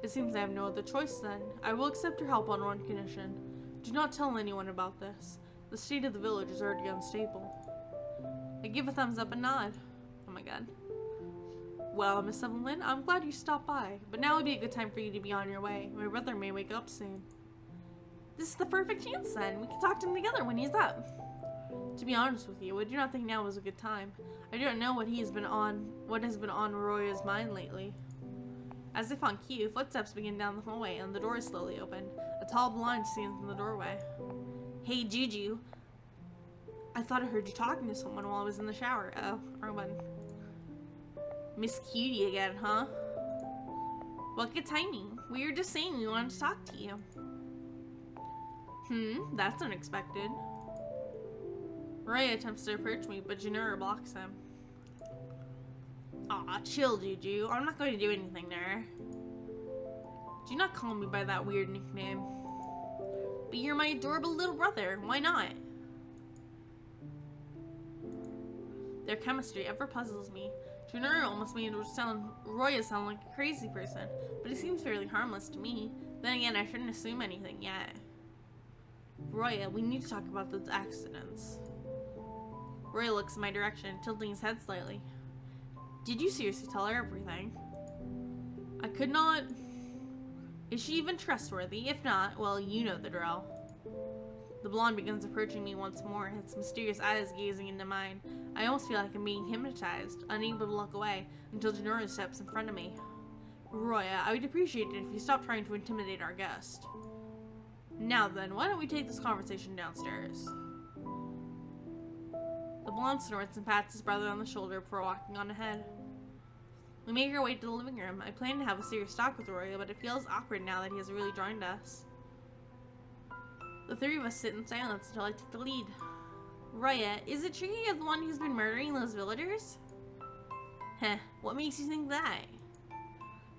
Speaker 1: It seems I have no other choice then. I will accept your help on one condition. Do not tell anyone about this. The state of the village is already unstable. I give a thumbs up and nod. Oh my god. Well, Miss Evillan, I'm glad you stopped by, but now would be a good time for you to be on your way. My brother may wake up soon. This is the perfect chance then. We can talk to him together when he's up. To be honest with you, I do not think now is a good time. I don't know what has been on Roya's mind lately. As if on cue, footsteps begin down the hallway and the door is slowly opened. A tall blonde stands in the doorway. Hey, Juju. I thought I heard you talking to someone while I was in the shower. Oh, wrong button. Miss Cutie again, huh? What good timing. We were just saying we wanted to talk to you. That's unexpected. Roya attempts to approach me, but Junoru blocks him. Aw, chill, Juju. I'm not going to do anything there. Do not call me by that weird nickname. But you're my adorable little brother. Why not? Their chemistry ever puzzles me. Junoru almost made Roya sound like a crazy person, but he seems fairly harmless to me. Then again, I shouldn't assume anything yet. Roya, we need to talk about those accidents. Roya looks in my direction, tilting his head slightly. Did you seriously tell her everything? I could not... Is she even trustworthy? If not, well, you know the drill. The blonde begins approaching me once more, its mysterious eyes gazing into mine. I almost feel like I'm being hypnotized, unable to look away, until Junoru steps in front of me. Roya, I would appreciate it if you stopped trying to intimidate our guest. Now then, why don't we take this conversation downstairs? The blonde snorts and pats his brother on the shoulder before walking on ahead. We make our way to the living room. I plan to have a serious talk with Roya, but it feels awkward now that he has really joined us. The three of us sit in silence until I take the lead. Roya, is it true you're the one who's been murdering those villagers? Heh, what makes you think that?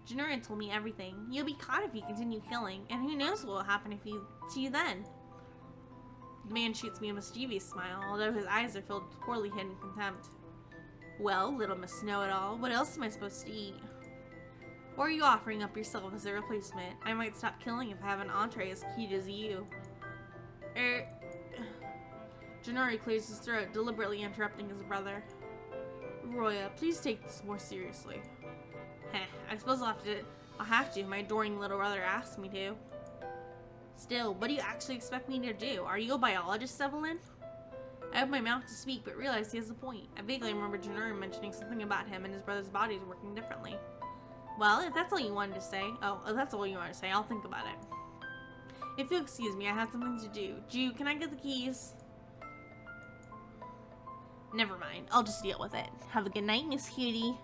Speaker 1: Junoru told me everything. You'll be caught if you continue killing, and who knows what will happen to you then. The man shoots me a mischievous smile, although his eyes are filled with poorly hidden contempt. Well, little Miss Know-It-all, what else am I supposed to eat? Or are you offering up yourself as a replacement? I might stop killing if I have an entree as cute as you. Junoru clears his throat, deliberately interrupting his brother. Roya, please take this more seriously. Heh, I suppose I'll have to if my adoring little brother asks me to. Still, what do you actually expect me to do? Are you a biologist, Evillan? I open my mouth to speak, but realize he has a point. I vaguely remember Junoru mentioning something about him and his brother's bodies working differently. Well, if that's all you wanted to say, if that's all you want to say, I'll think about it. If you'll excuse me, I have something to do. Ju, can I get the keys? Never mind, I'll just deal with it. Have a good night, Miss Cutie.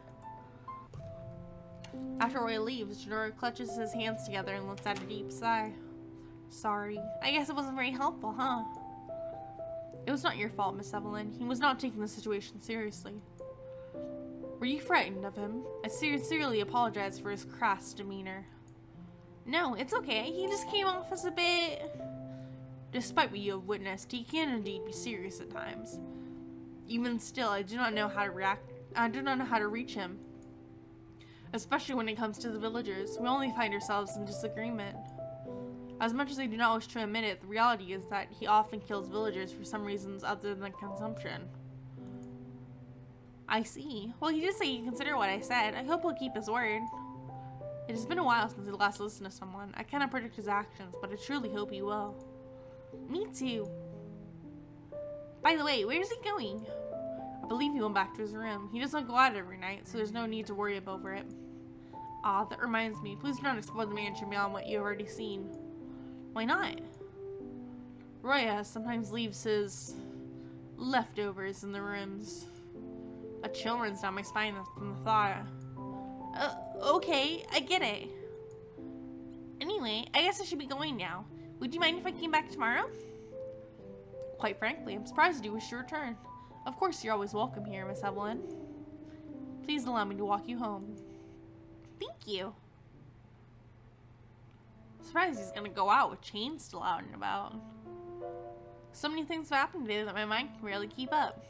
Speaker 1: After Roya leaves, Junoru clutches his hands together and lets out a deep sigh. Sorry. I guess it wasn't very helpful, huh? It was not your fault, Miss Evillan. He was not taking the situation seriously. Were you frightened of him? I sincerely apologize for his crass demeanor. No, it's okay. He just came off as a bit... Despite what you have witnessed, he can indeed be serious at times. Even still, I do not know how to react. I do not know how to reach him. Especially when it comes to the villagers. We only find ourselves in disagreement. As much as I do not wish to admit it, the reality is that he often kills villagers for some reasons other than consumption. I see. Well, he did say he'd consider what I said. I hope he'll keep his word. It has been a while since he last listened to someone. I cannot predict his actions, but I truly hope he will. Me too. By the way, where is he going? I believe he went back to his room. He doesn't go out every night, so there's no need to worry over it. Ah, that reminds me. Please do not explore the mansion beyond what you have already seen. Why not? Roya sometimes leaves his leftovers in the rooms. A chill runs down my spine from the thought. Okay, I get it. Anyway, I guess I should be going now. Would you mind if I came back tomorrow? Quite frankly, I'm surprised you wish to return. Of course, you're always welcome here, Miss Evillan. Please allow me to walk you home. Thank you. Surprised he's gonna go out with Chain still out and about. So many things have happened today that my mind can barely keep up.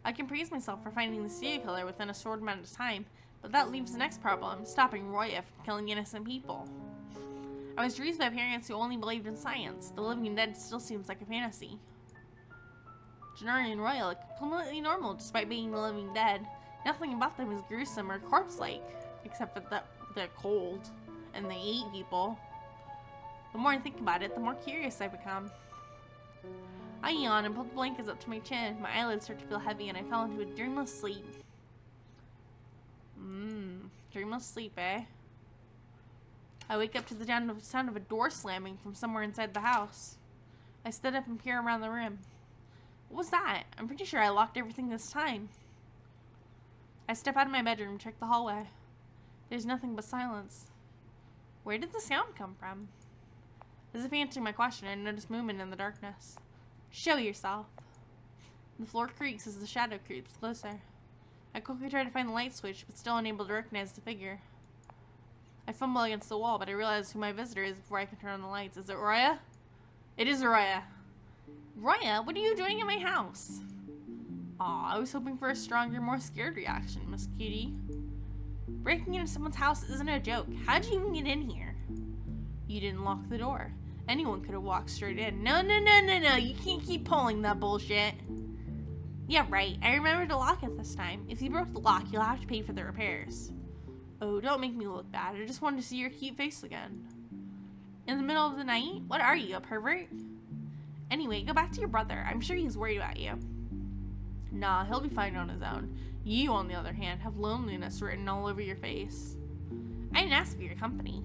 Speaker 1: I can praise myself for finding the serial killer within a short amount of time, but that leaves the next problem, stopping Roya from killing innocent people. I was raised by parents who only believed in science. The living dead still seems like a fantasy. Junoru and Roya look completely normal despite being the living dead. Nothing about them is gruesome or corpse-like, except for they're cold and they eat people. The more I think about it, the more curious I become. I yawn and pull the blankets up to my chin. My eyelids start to feel heavy and I fell into a dreamless sleep. Dreamless sleep, eh? I wake up to the sound of a door slamming from somewhere inside the house. I stood up and peer around the room. What was that? I'm pretty sure I locked everything this time. I step out of my bedroom and check the hallway. There's nothing but silence. Where did the sound come from? As if answering my question, I notice movement in the darkness. Show yourself. The floor creaks as the shadow creeps closer. I quickly tried to find the light switch, but still unable to recognize the figure. I fumble against the wall, but I realize who my visitor is before I can turn on the lights. Is it Roya? It is Roya. Roya, what are you doing in my house? Aw, I was hoping for a stronger, more scared reaction, Miss Cutie. Breaking into someone's house isn't a joke. How'd you even get in here? You didn't lock the door. Anyone could have walked straight in. No, you can't keep pulling that bullshit. Yeah, right. I remembered to lock it this time. If you broke the lock, you'll have to pay for the repairs. Oh, don't make me look bad. I just wanted to see your cute face again. In the middle of the night? What are you, a pervert? Anyway, go back to your brother. I'm sure he's worried about you. Nah, he'll be fine on his own. You, on the other hand, have loneliness written all over your face. I didn't ask for your company.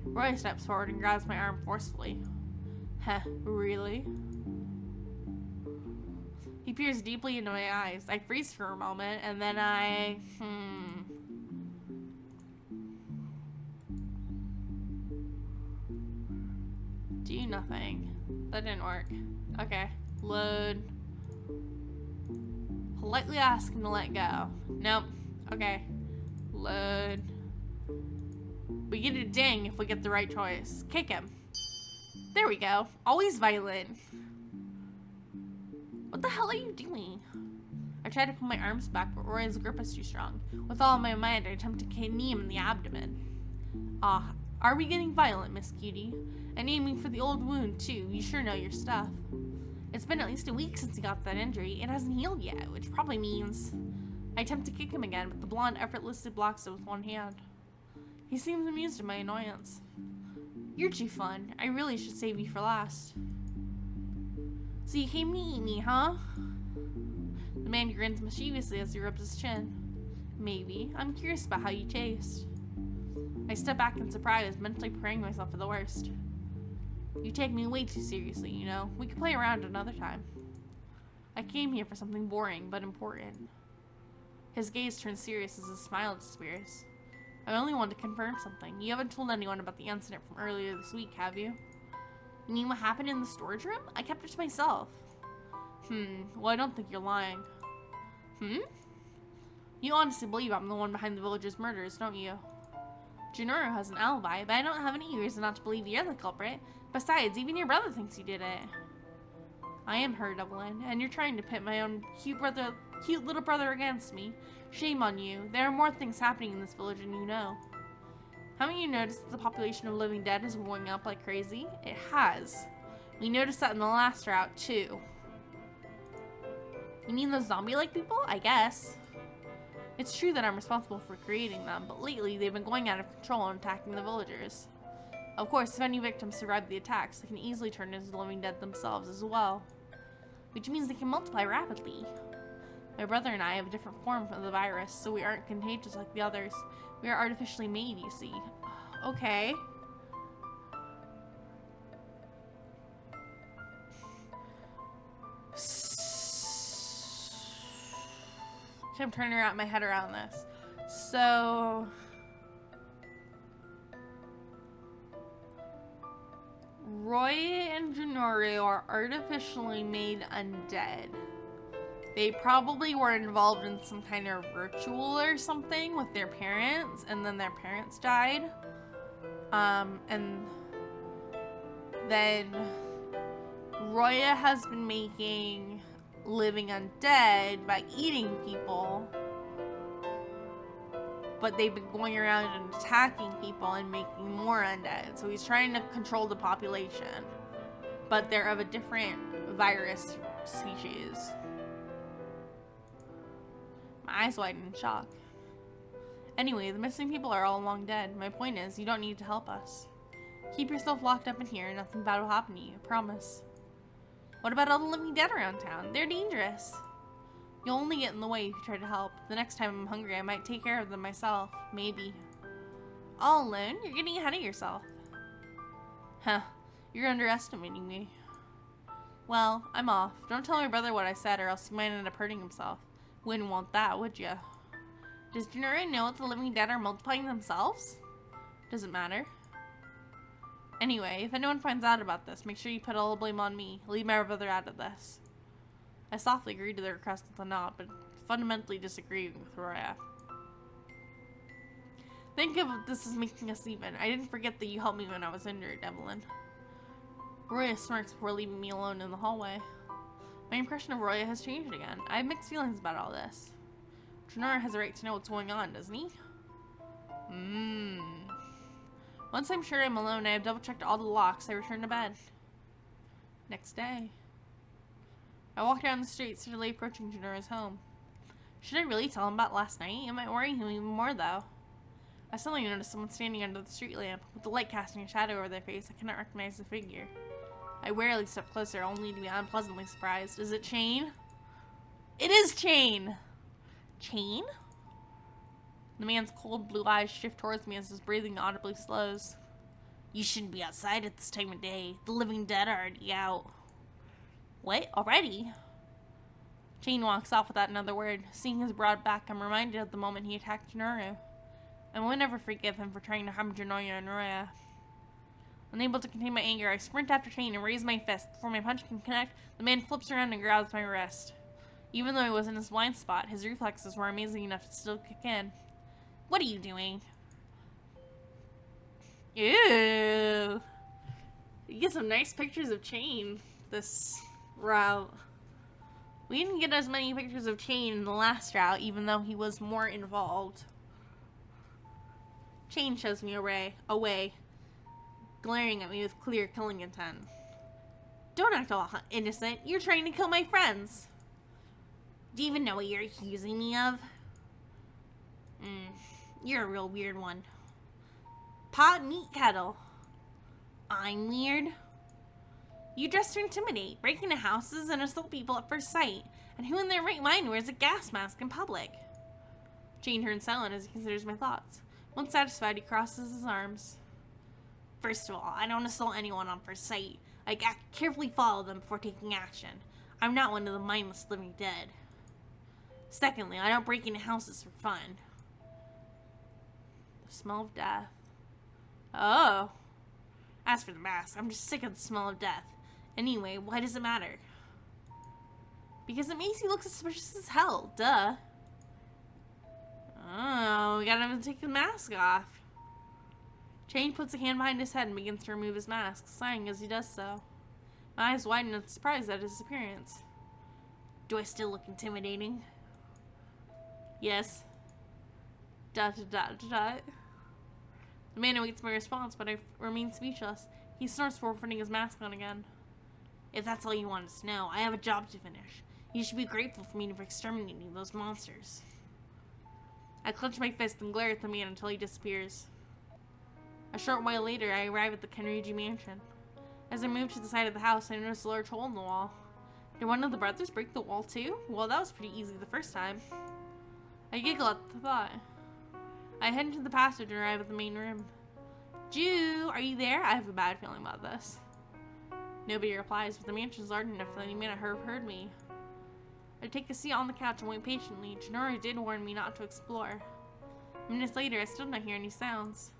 Speaker 1: Roy steps forward and grabs my arm forcefully. Heh, really? He peers deeply into my eyes. I freeze for a moment, and then I... Do nothing. That didn't work. Okay. Load. Politely ask him to let go. Nope. Okay. Load. We get a ding if we get the right choice. Kick him. There we go. Always violent. What the hell are you doing? I try to pull my arms back, but Roy's grip is too strong. With all my mind, I attempt to knee him in the abdomen. Ah, are we getting violent, Miss Cutie? And aiming for the old wound, too. You sure know your stuff. It's been at least a week since he got that injury. It hasn't healed yet, which probably means... I attempt to kick him again, but the blonde effortlessly blocks it with one hand. He seems amused at my annoyance. You're too fun. I really should save you for last. So you came to eat me, huh? The man grins mischievously as he rubs his chin. Maybe. I'm curious about how you taste. I step back in surprise, mentally preparing myself for the worst. You take me way too seriously, you know. We could play around another time. I came here for something boring, but important. His gaze turns serious as his smile disappears. I only want to confirm something. You haven't told anyone about the incident from earlier this week, have you? You mean what happened in the storage room? I kept it to myself. Well, I don't think you're lying. You honestly believe I'm the one behind the villager's murders, don't you? Junoru has an alibi, but I don't have any reason not to believe you're the culprit. Besides, even your brother thinks you did it. I am hurt, Evillan, and you're trying to pit my own cute little brother against me. Shame on you. There are more things happening in this village than you know. Haven't you noticed that the population of living dead is going up like crazy? It has. We noticed that in the last route, too. You mean those zombie-like people? I guess. It's true that I'm responsible for creating them, but lately they've been going out of control and attacking the villagers. Of course, if any victims survive the attacks, they can easily turn into the living dead themselves as well. Which means they can multiply rapidly. My brother and I have a different form of the virus, so we aren't contagious like the others. We are artificially made, you see. Okay. I'm trying to wrap my head around this. So... Roy and Junoru are artificially made undead. They probably were involved in some kind of ritual or something with their parents, and then their parents died. And then Roya has been making living undead by eating people, but they've been going around and attacking people and making more undead. So he's trying to control the population, but they're of a different virus species. My eyes widen in shock. Anyway, the missing people are all long dead. My point is, you don't need to help us. Keep yourself locked up in here and nothing bad will happen to you, I promise. What about all the living dead around town? They're dangerous. You'll only get in the way if you try to help. The next time I'm hungry, I might take care of them myself. Maybe. All alone? You're getting ahead of yourself. Huh. You're underestimating me. Well, I'm off. Don't tell my brother what I said or else he might end up hurting himself. Wouldn't want that, would ya? Does Junoru know that the living dead are multiplying themselves? Doesn't matter. Anyway, if anyone finds out about this, make sure you put all the blame on me. Leave my brother out of this. I softly agreed to the request with a nod, but fundamentally disagreeing with Roya. Think of this as making us even. I didn't forget that you helped me when I was injured, Evillan. Roya smirks before leaving me alone in the hallway. My impression of Roya has changed again. I have mixed feelings about all this. Junoru has a right to know what's going on, doesn't he? Once I'm sure I'm alone, I have double-checked all the locks. I return to bed. Next day. I walk down the street, steadily approaching Junoru's home. Should I really tell him about last night? It might worry him even more, though. I suddenly notice someone standing under the street lamp. With the light casting a shadow over their face, I cannot recognize the figure. I warily step closer, only to be unpleasantly surprised. Is it Chain? It is Chain! Chain? The man's cold blue eyes shift towards me as his breathing audibly slows. You shouldn't be outside at this time of day. The living dead are already out. What? Already? Chain walks off without another word. Seeing his broad back, I'm reminded of the moment he attacked Junoru. I will never forgive him for trying to harm Junoru and Roya. Unable to contain my anger, I sprint after Chain and raise my fist. Before my punch can connect, the man flips around and grabs my wrist. Even though he was in his blind spot, his reflexes were amazing enough to still kick in. What are you doing? Ew. You get some nice pictures of Chain this route. We didn't get as many pictures of Chain in the last route, even though he was more involved. Chain shows me away, glaring at me with clear killing intent. Don't act all innocent. You're trying to kill my friends. Do you even know what you're accusing me of? You're a real weird one. Pot meat kettle. I'm weird. You dress to intimidate, break into houses, and assault people at first sight. And who in their right mind wears a gas mask in public? Chain turns silent as he considers my thoughts. Once satisfied, he crosses his arms. First of all, I don't assault anyone on first sight. I carefully follow them before taking action. I'm not one of the mindless living dead. Secondly, I don't break into houses for fun. The smell of death. Oh. As for the mask, I'm just sick of the smell of death. Anyway, why does it matter? Because it makes you look suspicious as hell, duh. Oh, we gotta have to take the mask off. Chain puts a hand behind his head and begins to remove his mask, sighing as he does so. My eyes widen in surprise at his appearance. Do I still look intimidating? Yes. ... The man awaits my response, but I remain speechless. He snorts before putting his mask on again. If that's all you wanted to know, I have a job to finish. You should be grateful for me for exterminating those monsters. I clench my fist and glare at the man until he disappears. A short while later, I arrive at the Kenriji mansion. As I move to the side of the house, I notice a large hole in the wall. Did one of the brothers break the wall too? Well, that was pretty easy the first time. I giggle at the thought. I head into the passage and arrive at the main room. Ju, are you there? I have a bad feeling about this. Nobody replies, but the mansion's large enough that any man have heard me. I take a seat on the couch and wait patiently. Junoru did warn me not to explore. Minutes later, I still don't hear any sounds.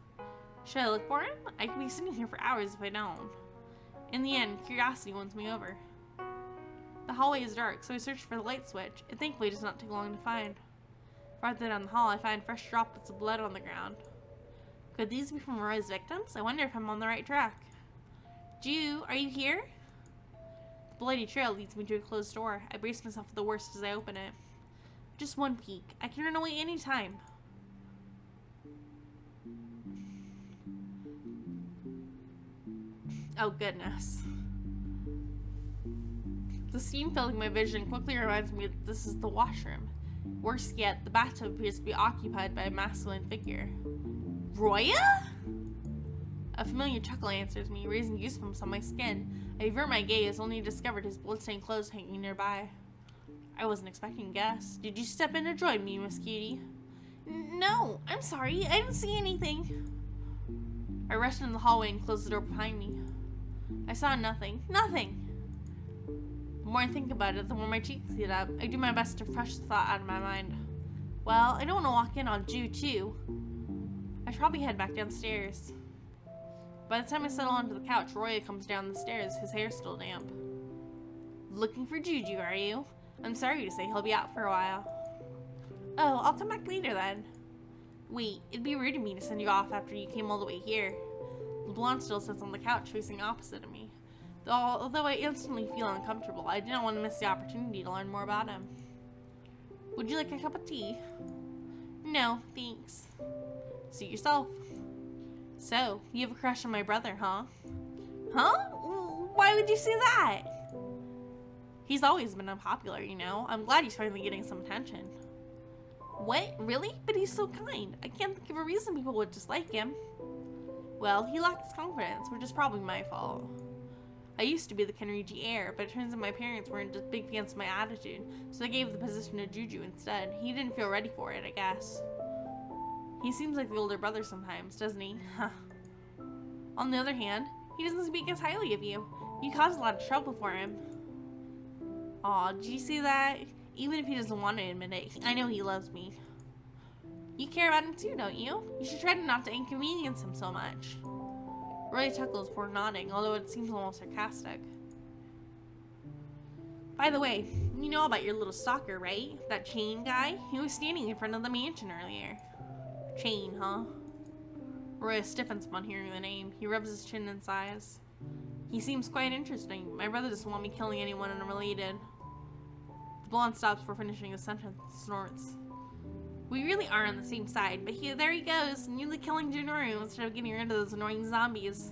Speaker 1: Should I look for him? I could be sitting here for hours if I don't. In the end, curiosity wins me over. The hallway is dark, so I search for the light switch. It thankfully does not take long to find. Farther down the hall, I find fresh droplets of blood on the ground. Could these be from Roy's victims? I wonder if I'm on the right track. Ju, are you here? The bloody trail leads me to a closed door. I brace myself for the worst as I open it. Just one peek. I can run away any time. Oh goodness. The steam filling my vision quickly reminds me that this is the washroom. Worse yet, the bathtub appears to be occupied by a masculine figure. Roya? A familiar chuckle answers me, raising goosebumps on my skin. I avert my gaze, only to discover his bloodstained clothes hanging nearby. I wasn't expecting guests. Did you step in to join me, Miss Cutie? No, I'm sorry. I didn't see anything. I rushed into the hallway and closed the door behind me. I saw nothing. Nothing! The more I think about it, the more my cheeks heat up. I do my best to brush the thought out of my mind. Well, I don't want to walk in on Ju, too. I should probably head back downstairs. By the time I settle onto the couch, Roya comes down the stairs, his hair still damp. Looking for Juju, are you? I'm sorry to say he'll be out for a while. Oh, I'll come back later then. Wait, it'd be rude of me to send you off after you came all the way here. The blonde still sits on the couch facing opposite of me. Although I instantly feel uncomfortable, I didn't want to miss the opportunity to learn more about him. Would you like a cup of tea? No, thanks. Suit yourself. So, you have a crush on my brother, huh? Huh? Why would you say that? He's always been unpopular, you know. I'm glad he's finally getting some attention. What? Really? But he's so kind. I can't think of a reason people would dislike him. Well, he lacks confidence, which is probably my fault. I used to be the Kenriji heir, but it turns out my parents weren't just big fans of my attitude, so they gave the position to Juju instead. He didn't feel ready for it, I guess. He seems like the older brother sometimes, doesn't he? Huh. On the other hand, he doesn't speak as highly of you. You caused a lot of trouble for him. Aw, did you see that? Even if he doesn't want to admit it, I know he loves me. You care about him too, don't you? You should try not to inconvenience him so much. Roya chuckles before nodding, although it seems almost sarcastic. By the way, you know about your little stalker, right? That Chain guy? He was standing in front of the mansion earlier. Chain, huh? Roya stiffens upon hearing the name. He rubs his chin and sighs. He seems quite interesting. My brother doesn't want me killing anyone unrelated. The blonde stops before finishing his sentence and snorts. We really are on the same side, but there he goes, nearly killing Junoru instead of getting rid of those annoying zombies.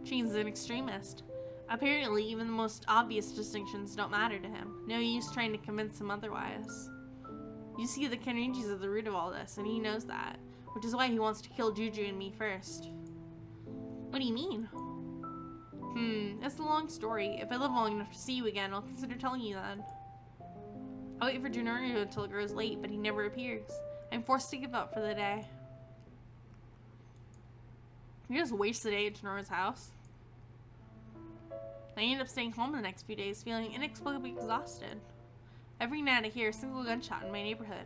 Speaker 1: Chain's an extremist. Apparently, even the most obvious distinctions don't matter to him. No use trying to convince him otherwise. You see, the Kenriji's are the root of all this, and he knows that, which is why he wants to kill Juju and me first. What do you mean? It's a long story. If I live long enough to see you again, I'll consider telling you then. I wait for Junoru until it grows late, but he never appears. I'm forced to give up for the day. You just waste the day at Junoru's house. I end up staying home the next few days, feeling inexplicably exhausted. Every night I hear a single gunshot in my neighborhood.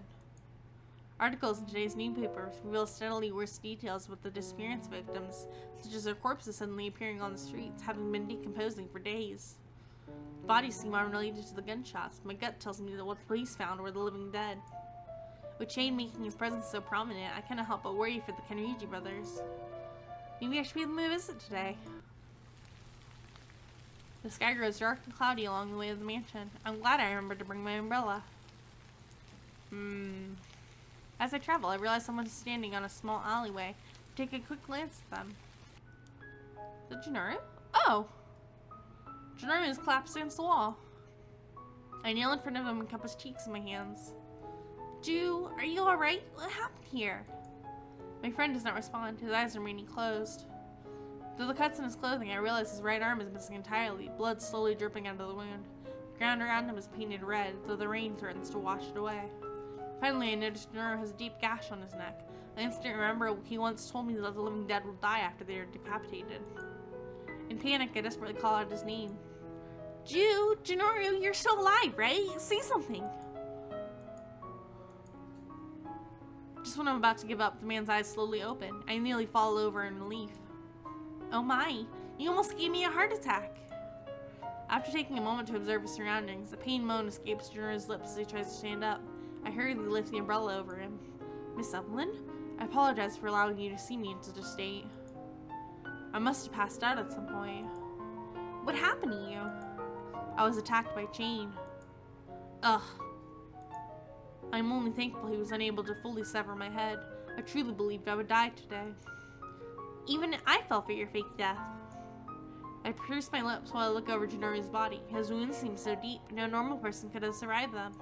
Speaker 1: Articles in today's newspapers reveal steadily worse details about the disappearance victims, such as their corpses suddenly appearing on the streets, having been decomposing for days. The bodies seem unrelated to the gunshots. My gut tells me that what the police found were the living dead. With Chain making his presence so prominent, I cannot help but worry for the Kenriji brothers. Maybe I should pay them a visit today. The sky grows dark and cloudy along the way of the mansion. I'm glad I remembered to bring my umbrella. As I travel, I realize someone is standing on a small alleyway. I take a quick glance at them. Is it Junoru? Oh! Junoru is collapsed against the wall. I kneel in front of him and cup his cheeks in my hands. Ju, are you alright? What happened here? My friend does not respond. His eyes are remaining closed. Through the cuts in his clothing, I realize his right arm is missing entirely, blood slowly dripping out of the wound. The ground around him is painted red, though the rain threatens to wash it away. Finally, I notice Junoru has a deep gash on his neck. I instantly remember he once told me that the living dead will die after they are decapitated. In panic, I desperately call out his name. Junoru, you're still alive, right? Say something. Just when I'm about to give up, the man's eyes slowly open. I nearly fall over in relief. Oh my, you almost gave me a heart attack. After taking a moment to observe his surroundings, a pained moan escapes Junoru's lips as he tries to stand up. I hurriedly lift the umbrella over him. Miss Evillan? I apologize for allowing you to see me in such a state. I must have passed out at some point. What happened to you? I was attacked by Chain. Ugh. I'm only thankful he was unable to fully sever my head. I truly believed I would die today. Even I fell for your fake death. I purse my lips while I look over Junoru's body. His wounds seem so deep, no normal person could have survived them.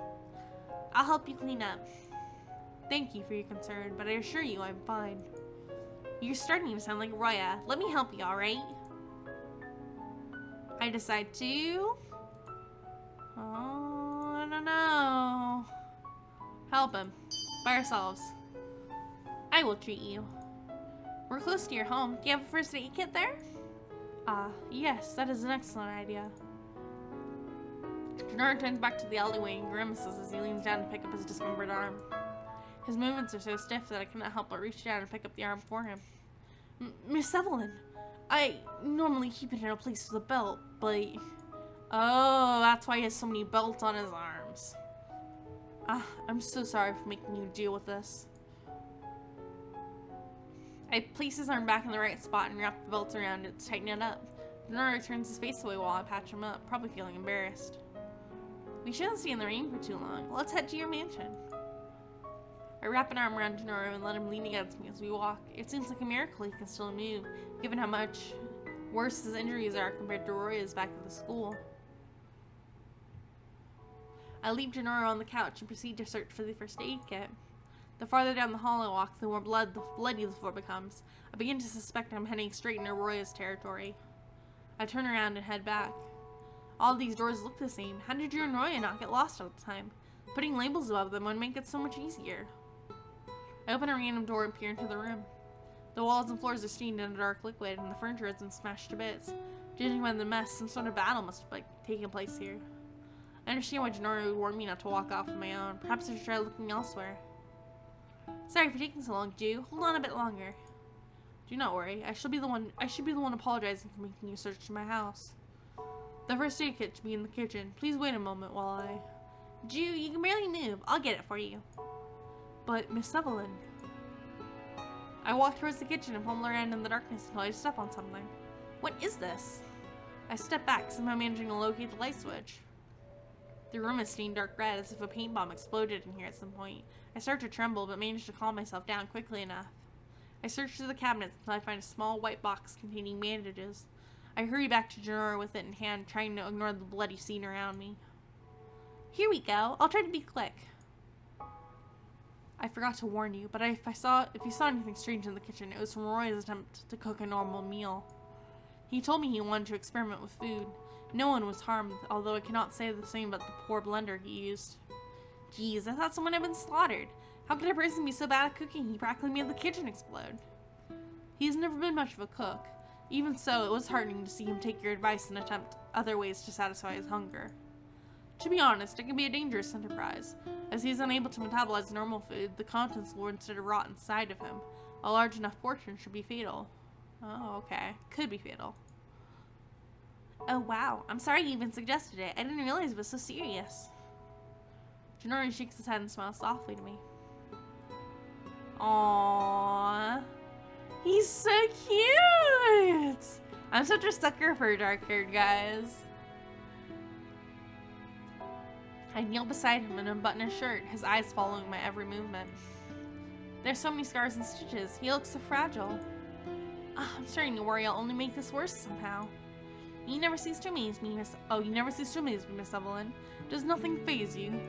Speaker 1: I'll help you clean up. Thank you for your concern, but I assure you I'm fine. You're starting to sound like Roya. Let me help you, alright? I decide to... Oh, I don't know. Help him. By ourselves. I will treat you. We're close to your home. Do you have a first aid kit there? Yes, that is an excellent idea. Junoru turns back to the alleyway and grimaces as he leans down to pick up his dismembered arm. His movements are so stiff that I cannot help but reach down and pick up the arm for him. Miss Evillan, I normally keep it in a place with a belt, but... Oh, that's why he has so many belts on his arms. I'm so sorry for making you deal with this. I place his arm back in the right spot and wrap the belt around it to tighten it up. Junoru turns his face away while I patch him up, probably feeling embarrassed. We shouldn't stay in the rain for too long. Let's head to your mansion. I wrap an arm around Junoru and let him lean against me as we walk. It seems like a miracle he can still move, given how much worse his injuries are compared to Roya's back at the school. I leave Junoru on the couch and proceed to search for the first aid kit. The farther down the hall I walk, the more bloody the floor becomes. I begin to suspect I'm heading straight into Roya's territory. I turn around and head back. All these doors look the same. How did you and Roya not get lost all the time? Putting labels above them would make it so much easier. I open a random door and peer into the room. The walls and floors are stained in a dark liquid, and the furniture has been smashed to bits. Judging by the mess, some sort of battle must have taken place here. I understand why Junoru would warn me not to walk off on my own. Perhaps I should try looking elsewhere. Sorry for taking so long, Ju. Hold on a bit longer. Do not worry. I should be the one apologizing for making you search my house. The first aid kit should be in the kitchen. Please wait a moment while I... Ju, you can barely move. I'll get it for you. But, Miss Evillan... I walk towards the kitchen and fumble around in the darkness until I step on something. What is this? I step back, somehow managing to locate the light switch. The room is stained dark red, as if a paint bomb exploded in here at some point. I start to tremble, but manage to calm myself down quickly enough. I search through the cabinets until I find a small white box containing bandages. I hurry back to Junoru with it in hand, trying to ignore the bloody scene around me. Here we go. I'll try to be quick. I forgot to warn you, but if you saw anything strange in the kitchen, it was from Roy's attempt to cook a normal meal. He told me he wanted to experiment with food. No one was harmed, although I cannot say the same about the poor blender he used. Geez, I thought someone had been slaughtered. How could a person be so bad at cooking he practically made the kitchen explode? He's never been much of a cook. Even so, it was heartening to see him take your advice and attempt other ways to satisfy his hunger. To be honest, it can be a dangerous enterprise. As he is unable to metabolize normal food, the contents will instead rot inside of him. A large enough portion should be fatal. Oh, okay. Could be fatal. Oh, wow. I'm sorry you even suggested it. I didn't realize it was so serious. Junoru shakes his head and smiles softly to me. Aww. He's so cute! I'm such a sucker for dark-haired guys. I kneel beside him and unbutton his shirt, his eyes following my every movement. There's so many scars and stitches. He looks so fragile. I'm starting to worry I'll only make this worse somehow. You never cease to amaze me, Miss Evillan. Does nothing faze you?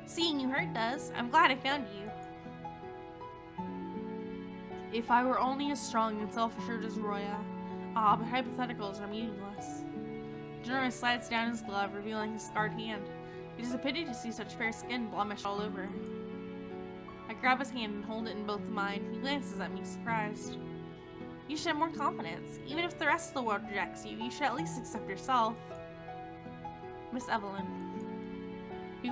Speaker 1: Seeing you hurt does. I'm glad I found you. If I were only as strong and self-assured as Roya. But hypotheticals are meaningless. Junoru slides down his glove, revealing his scarred hand. It is a pity to see such fair skin blemished all over. I grab his hand and hold it in both of mine. He glances at me, surprised. You should have more confidence. Even if the rest of the world rejects you, you should at least accept yourself. Miss Evillan. He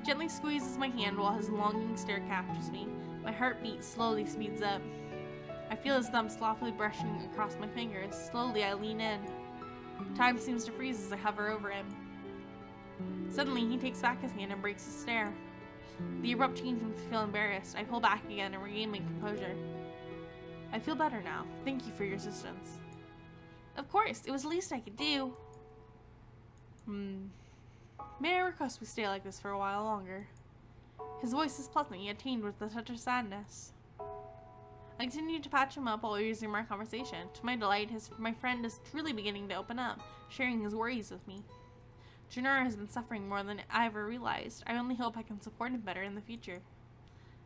Speaker 1: gently squeezes my hand while his longing stare captures me. My heartbeat slowly speeds up. I feel his thumb softly brushing across my fingers. Slowly, I lean in. Time seems to freeze as I hover over him. Suddenly, he takes back his hand and breaks his stare. The abrupt change makes me feel embarrassed. I pull back again and regain my composure. I feel better now. Thank you for your assistance. Of course, it was the least I could do. May I request we stay like this for a while longer? His voice is pleasant, yet tinged with a touch of sadness. I continue to patch him up while we resume our conversation. To my delight, my friend is truly beginning to open up, sharing his worries with me. Junoru has been suffering more than I ever realized. I only hope I can support him better in the future.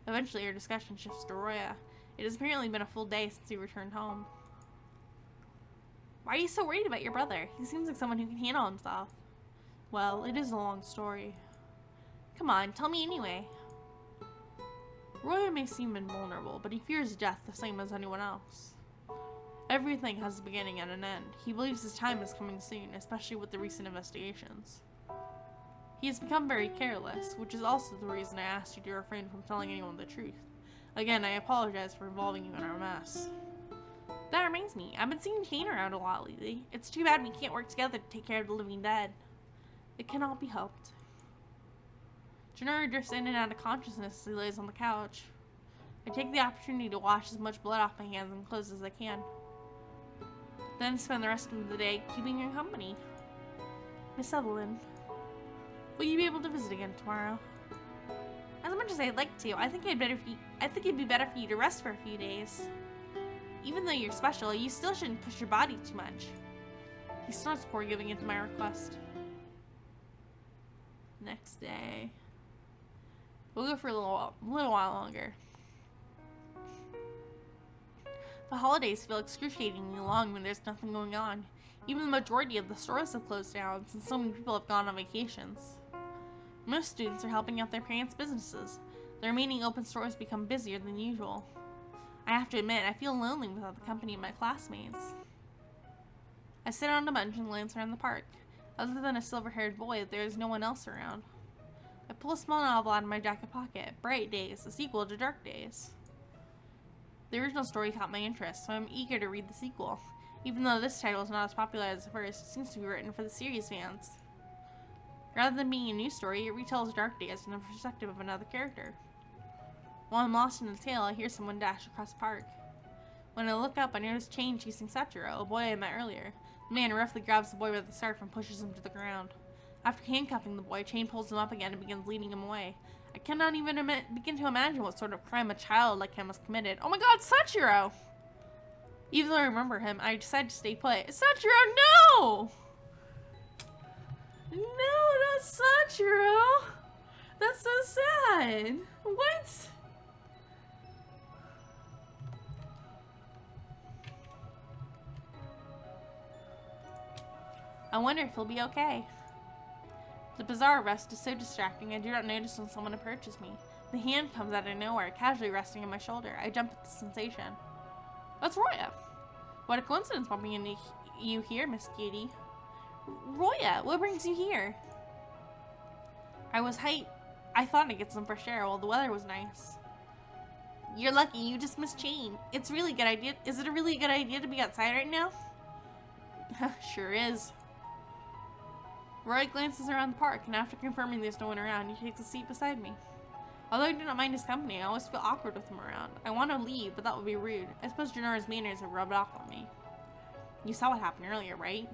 Speaker 1: Eventually, our discussion shifts to Roya. It has apparently been a full day since he returned home. Why are you so worried about your brother? He seems like someone who can handle himself. Well, it is a long story. Come on, tell me anyway. Roya may seem invulnerable, but he fears death the same as anyone else. Everything has a beginning and an end. He believes his time is coming soon, especially with the recent investigations. He has become very careless, which is also the reason I asked you to refrain from telling anyone the truth. Again, I apologize for involving you in our mess. That reminds me, I've been seeing Chain around a lot lately. It's too bad we can't work together to take care of the living dead. It cannot be helped. Junoru drifts in and out of consciousness as he lays on the couch. I take the opportunity to wash as much blood off my hands and clothes as I can. Then spend the rest of the day keeping you company. Miss Evillan, will you be able to visit again tomorrow? As much as I'd like to, I think it'd be better for you to rest for a few days. Even though you're special, you still shouldn't push your body too much. He snorts before giving in to my request. Next day. We'll go for a little while longer. The holidays feel excruciatingly long when there's nothing going on. Even the majority of the stores have closed down since so many people have gone on vacations. Most students are helping out their parents' businesses. The remaining open stores become busier than usual. I have to admit, I feel lonely without the company of my classmates. I sit on a bench and glance around the park. Other than a silver-haired boy, there is no one else around. I pull a small novel out of my jacket pocket, Bright Days, a sequel to Dark Days. The original story caught my interest, so I'm eager to read the sequel. Even though this title is not as popular as the first, it seems to be written for the series fans. Rather than being a new story, it retells Dark Days from the perspective of another character. While I'm lost in the tale, I hear someone dash across the park. When I look up, I notice Chain chasing Sachiro, a boy I met earlier. The man roughly grabs the boy by the scarf and pushes him to the ground. After handcuffing the boy, Chain pulls him up again and begins leading him away. I cannot even begin to imagine what sort of crime a child like him has committed. Oh my god, Sachiro! Even though I remember him, I decide to stay put. Sachiro, no! No, not Sachiro! That's so sad! What? I wonder if he'll be okay. The bizarre rest is so distracting I do not notice when someone approaches me. The hand comes out of nowhere, casually resting on my shoulder. I jump at the sensation. That's Roya. What a coincidence bumping into you here, Miss Cutie. Roya, what brings you here? I thought I'd get some fresh air while the weather was nice. You're lucky, you just missed Chain. It's a really good idea. Is it a really good idea to be outside right now? Sure is. Roy glances around the park, and after confirming there's no one around, he takes a seat beside me. Although I do not mind his company, I always feel awkward with him around. I want to leave, but that would be rude. I suppose Junoru's manners have rubbed off on me. You saw what happened earlier, right?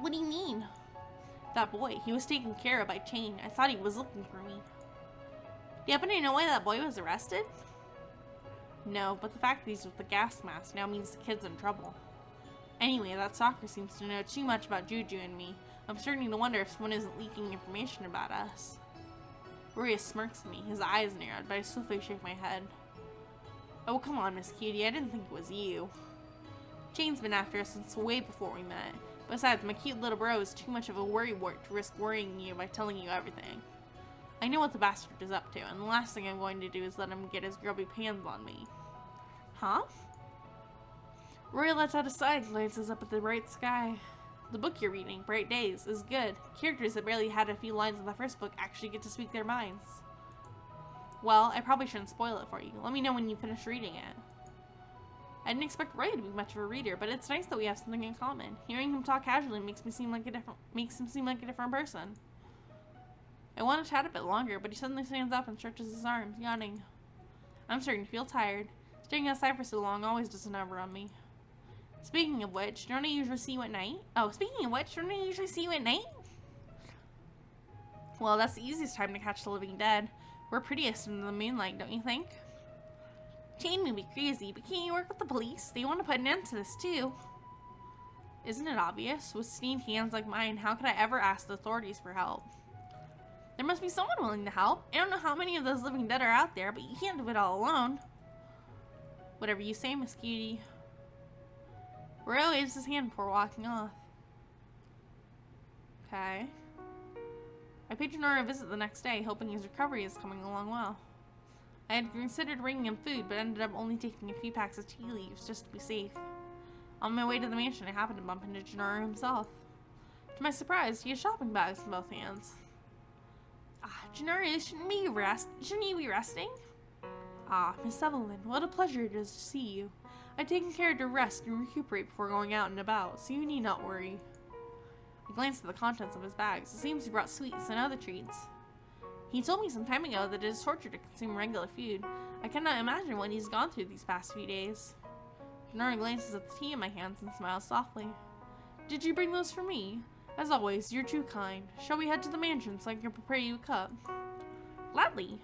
Speaker 1: What do you mean? That boy, he was taken care of by Chain. I thought he was looking for me. Do you happen to know why that boy was arrested? No, but the fact that he's with the gas mask now means the kid's in trouble. Anyway, that stalker seems to know too much about Juju and me. I'm starting to wonder if someone isn't leaking information about us. Roya smirks at me, his eyes narrowed, but I swiftly shake my head. Oh, come on, Miss Cutie, I didn't think it was you. Chain's been after us since way before we met. Besides, my cute little bro is too much of a worrywart to risk worrying you by telling you everything. I know what the bastard is up to, and the last thing I'm going to do is let him get his grubby hands on me. Huh? Roya lets out a sigh and glances up at the bright sky. The book you're reading, Bright Days, is good. Characters that barely had a few lines in the first book actually get to speak their minds. Well, I probably shouldn't spoil it for you. Let me know when you finish reading it. I didn't expect Roya to be much of a reader, but it's nice that we have something in common. Hearing him talk casually makes him seem like a different person. I want to chat a bit longer, but he suddenly stands up and stretches his arms, yawning. I'm starting to feel tired. Staying outside for so long always does a number on me. Speaking of which, don't I usually see you at night? Well, that's the easiest time to catch the living dead. We're prettiest in the moonlight, don't you think? Chain may be crazy, but can't you work with the police? They want to put an end to this, too. Isn't it obvious? With stained hands like mine, how could I ever ask the authorities for help? There must be someone willing to help. I don't know how many of those living dead are out there, but you can't do it all alone. Whatever you say, Miss Cutie. Roya waves his hand before walking off. Okay. I paid Junoru a visit the next day, hoping his recovery is coming along well. I had considered bringing him food, but ended up only taking a few packs of tea leaves, just to be safe. On my way to the mansion, I happened to bump into Junoru himself. To my surprise, he had shopping bags in both hands. Ah, Junoru, shouldn't you be resting? Ah, Miss Evillan, what a pleasure it is to see you. I've taken care to rest and recuperate before going out and about, so you need not worry. I glanced at the contents of his bags. It seems he brought sweets and other treats. He told me some time ago that it is torture to consume regular food. I cannot imagine what he's gone through these past few days. Junoru glances at the tea in my hands and smiles softly. Did you bring those for me? As always, you're too kind. Shall we head to the mansion so I can prepare you a cup? Gladly.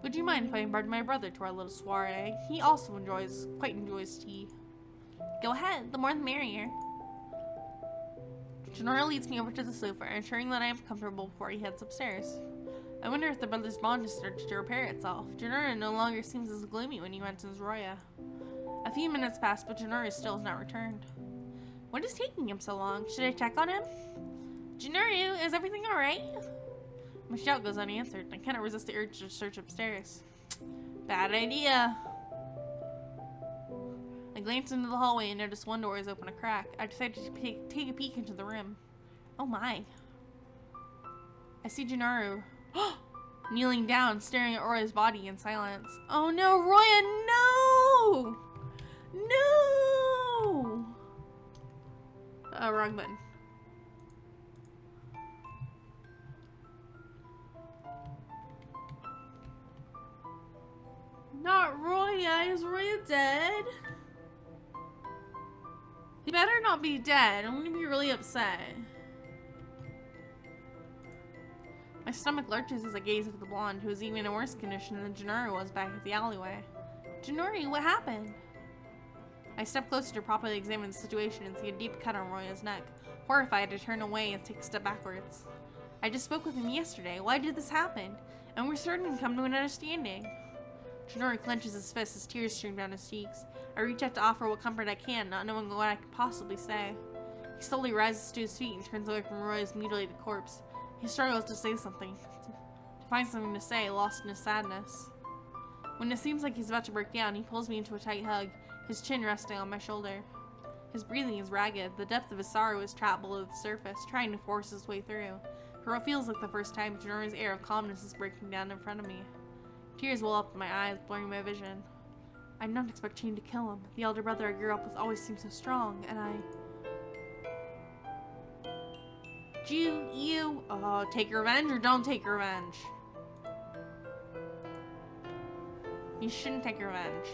Speaker 1: Would you mind if I invited my brother to our little soiree? He also quite enjoys tea. Go ahead, the more the merrier. Junoru leads me over to the sofa, ensuring that I am comfortable before he heads upstairs. I wonder if the brothers' bond has started to repair itself. Junoru no longer seems as gloomy when he mentions Roya. A few minutes pass, but Junoru still has not returned. What is taking him so long? Should I check on him? Junoru, is everything alright? My shout goes unanswered, and I cannot resist the urge to search upstairs. Bad idea. I glance into the hallway and notice one door is open a crack. I decide to take a peek into the room. Oh my. I see Junoru kneeling down, staring at Roya's body in silence. Oh no, Roya, no! No! Wrong button. Not Roya. Is Roya dead? He better not be dead. I'm gonna be really upset. My stomach lurches as I gaze at the blonde, who is even in worse condition than Junoru was back at the alleyway. Junoru, what happened? I step closer to properly examine the situation and see a deep cut on Roya's neck. Horrified, I turn away and take a step backwards. I just spoke with him yesterday. Why did this happen? And we're certain to come to an understanding. Junoru clenches his fist as tears stream down his cheeks. I reach out to offer what comfort I can, not knowing what I could possibly say. He slowly rises to his feet and turns away from Roya's mutilated corpse. He struggles to say something, to find something to say, lost in his sadness. When it seems like he's about to break down, he pulls me into a tight hug, his chin resting on my shoulder. His breathing is ragged. The depth of his sorrow is trapped below the surface, trying to force his way through. For what feels like the first time, Junoru's air of calmness is breaking down in front of me. Tears well up in my eyes, blurring my vision. I did not expect Chain to kill him. The elder brother I grew up with always seemed so strong, and take revenge or don't take revenge? You shouldn't take revenge.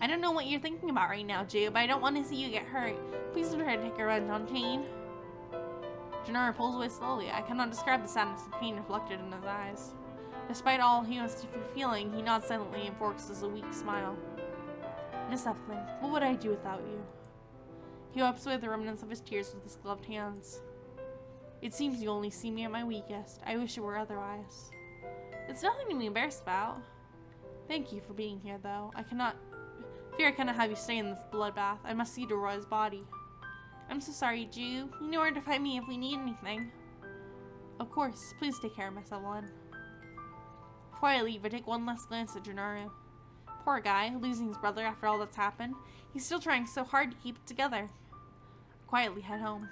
Speaker 1: I don't know what you're thinking about right now, Ju, but I don't want to see you get hurt. Please don't try to take revenge on Chain. Junoru pulls away slowly. I cannot describe the sadness and pain reflected in his eyes. Despite all he must be feeling, he nods silently and forces a weak smile. Miss Evillan, what would I do without you? He wipes away the remnants of his tears with his gloved hands. It seems you only see me at my weakest. I wish it were otherwise. It's nothing to be embarrassed about. Thank you for being here, though. I cannot have you stay in this bloodbath. I must see to Roya's body. I'm so sorry, Ju. You know where to find me if we need anything. Of course. Please take care of Miss Evillan. Before I leave, I take one last glance at Junoru. Poor guy, losing his brother after all that's happened. He's still trying so hard to keep it together. I quietly head home.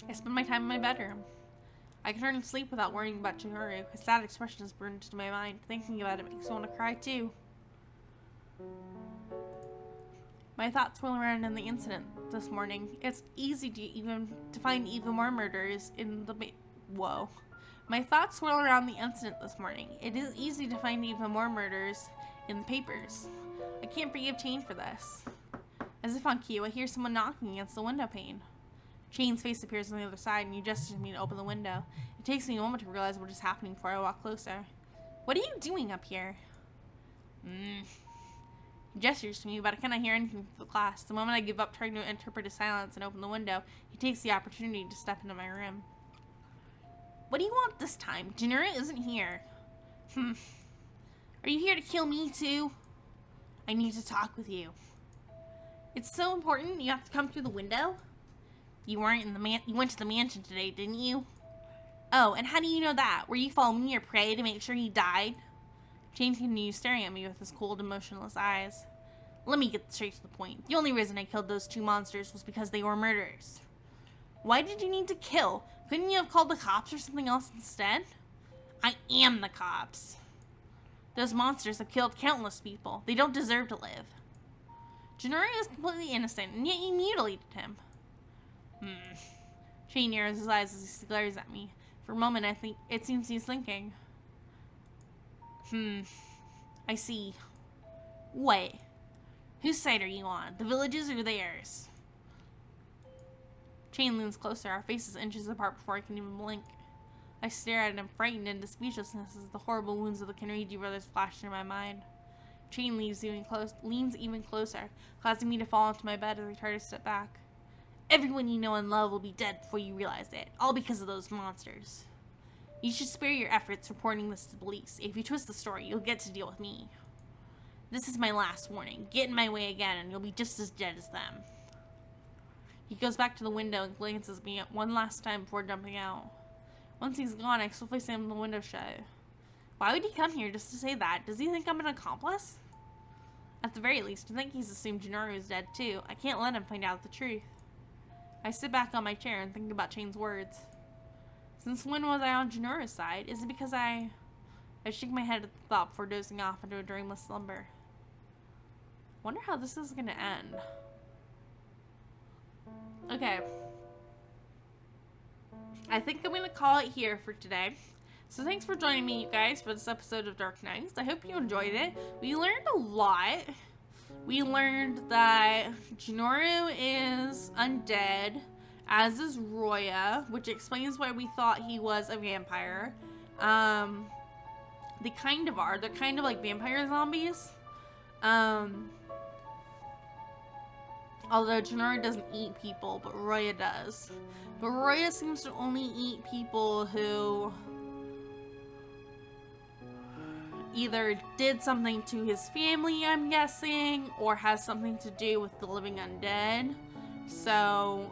Speaker 1: I spend my time in my bedroom. I can turn to sleep without worrying about Junoru. His sad expression is burned into my mind. Thinking about it makes me want to cry too. My thoughts swirl around in the incident this morning. It's easy to find even more murders in the My thoughts swirl around the incident this morning. It is easy to find even more murders in the papers. I can't forgive Chain for this. As if on cue, I hear someone knocking against the window pane. Chain's face appears on the other side, and he gestures me to open the window. It takes me a moment to realize what is happening before I walk closer. What are you doing up here? He gestures to me, but I cannot hear anything from the class. The moment I give up trying to interpret his silence and open the window, he takes the opportunity to step into my room. What do you want this time? Junoru isn't here. Are you here to kill me too? I need to talk with you. It's so important you have to come through the window? You weren't in the you went to the mansion today, didn't you? Oh, and how do you know that? Were you following your prey to make sure he died? Chain continues staring at me with his cold, emotionless eyes. Let me get straight to the point. The only reason I killed those two monsters was because they were murderers. Why did you need to kill? Couldn't you have called the cops or something else instead? I am the cops. Those monsters have killed countless people. They don't deserve to live. Junoru is completely innocent, and yet you mutilated him. Chain narrows his eyes as he glares at me. For a moment, I think it seems he's thinking. I see. What? Whose side are you on? The village's or theirs? Chain leans closer, our faces inches apart before I can even blink. I stare at him, frightened into speechlessness as the horrible wounds of the Kenriji brothers flash through my mind. Chain leans even closer, causing me to fall into my bed as I try to step back. Everyone you know and love will be dead before you realize it, all because of those monsters. You should spare your efforts reporting this to the police. If you twist the story, you'll get to deal with me. This is my last warning. Get in my way again and you'll be just as dead as them. He goes back to the window and glances at me one last time before jumping out. Once he's gone, I swiftly slam the window shut. Why would he come here just to say that? Does he think I'm an accomplice? At the very least, I think he's assumed Junoru is dead too. I can't let him find out the truth. I sit back on my chair and think about Chain's words. Since when was I on Junoru's side? Is it because I shake my head at the thought before dozing off into a dreamless slumber. Wonder how this is gonna end. Okay. I think I'm gonna call it here for today. So thanks for joining me, you guys, for this episode of Dark Knights. I hope you enjoyed it. We learned a lot. We learned that Junoru is undead, as is Roya, which explains why we thought he was a vampire. They kind of are. They're kind of like vampire zombies. Although Junoru doesn't eat people, but Roya does. But Roya seems to only eat people who either did something to his family, I'm guessing, or has something to do with the living undead. So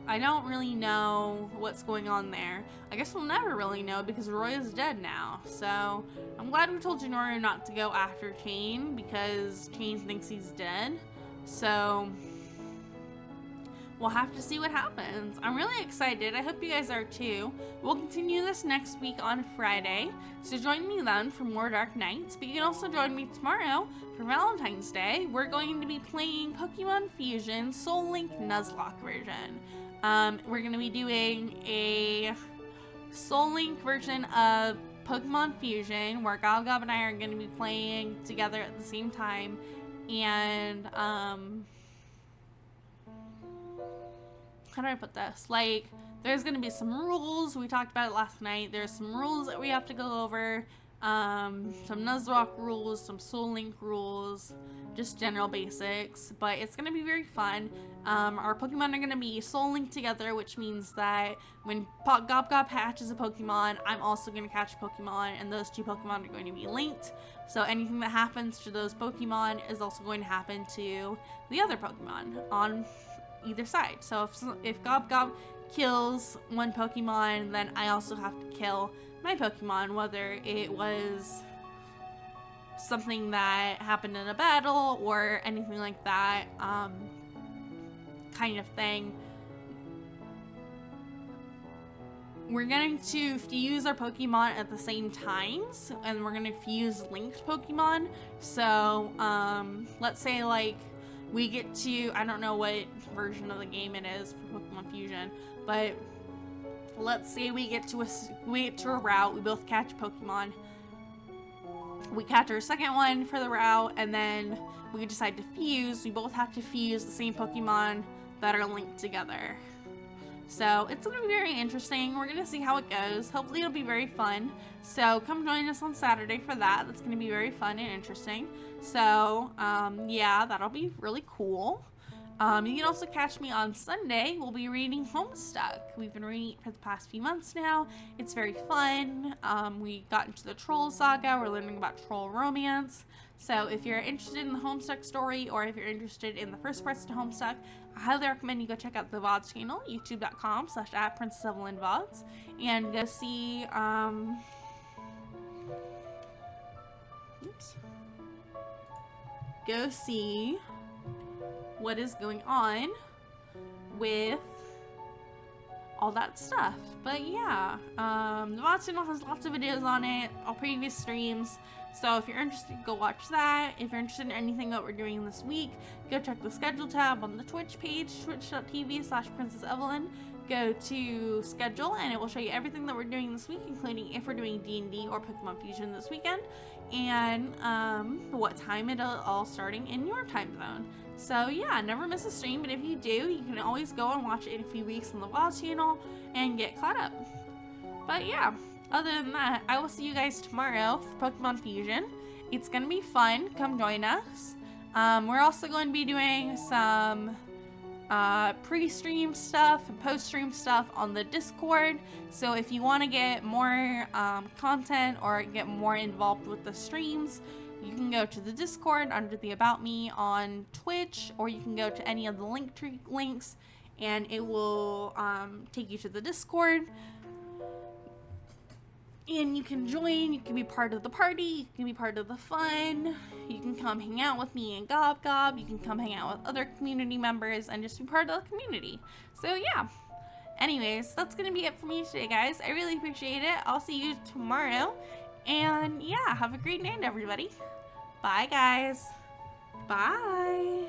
Speaker 1: I don't really know what's going on there. I guess we'll never really know because Roya's dead now. So I'm glad we told Junoru not to go after Chain because Chain thinks he's dead. So we'll have to see what happens. I'm really excited. I hope you guys are too. We'll continue this next week on Friday. So join me then for more Dark Knights. But you can also join me tomorrow for Valentine's Day. We're going to be playing Pokemon Fusion Soul Link Nuzlocke version. We're going to be doing a Soul Link version of Pokemon Fusion where Gob and I are going to be playing together at the same time. And, how do I put this? Like, there's gonna be some rules. We talked about it last night. There's some rules that we have to go over. Some Nuzlocke rules, some Soul Link rules, just general basics. But it's gonna be very fun. Our Pokemon are gonna be Soul Linked together, which means that when Gob hatches a Pokemon, I'm also gonna catch a Pokemon, and those two Pokemon are going to be linked. So anything that happens to those Pokemon is also going to happen to the other Pokemon on either side. So if Gob kills one Pokemon, then I also have to kill my Pokemon, whether it was something that happened in a battle or anything like that, kind of thing. We're going to fuse our Pokemon at the same times, and we're going to fuse linked Pokemon. So let's say like we get to, I don't know what version of the game it is for Pokemon Fusion, but let's say we get to a route, we both catch Pokemon. We catch our second one for the route, and then we decide to fuse. We both have to fuse the same Pokemon that are linked together. So it's going to be very interesting. We're going to see how it goes. Hopefully it'll be very fun. So come join us on Saturday for that. That's going to be very fun and interesting. So yeah, that'll be really cool. You can also catch me on Sunday. We'll be reading Homestuck. We've been reading it for the past few months now. It's very fun. We got into the Troll Saga. We're learning about Troll Romance. So if you're interested in the Homestuck story, or if you're interested in the first parts to Homestuck, I highly recommend you go check out the VODs channel, youtube.com/@princessevillanvods, and go see, go see what is going on with all that stuff. But yeah, the VOD channel has lots of videos on it, all previous streams. So if you're interested, go watch that. If you're interested in anything that we're doing this week, go check the schedule tab on the Twitch page, twitch.tv/princessevillan. Go to schedule and it will show you everything that we're doing this week, including if we're doing D&D or Pokemon Fusion this weekend, and what time it'll all starting in your time zone. So yeah, never miss a stream, but if you do, you can always go and watch it in a few weeks on the VOD channel and get caught up. But yeah, other than that, I will see you guys tomorrow for Pokemon Fusion. It's gonna be fun. Come join us. We're also going to be doing some pre-stream stuff and post-stream stuff on the Discord. So if you want to get more content or get more involved with the streams, you can go to the Discord under the About Me on Twitch, or you can go to any of the Linktree links and it will take you to the Discord. And you can join, you can be part of the party, you can be part of the fun, you can come hang out with me and Gob Gob, you can come hang out with other community members and just be part of the community. So yeah, anyways, that's gonna be it for me today, guys. I really appreciate it. I'll see you tomorrow. And yeah, have a great night, everybody. Bye, guys. Bye.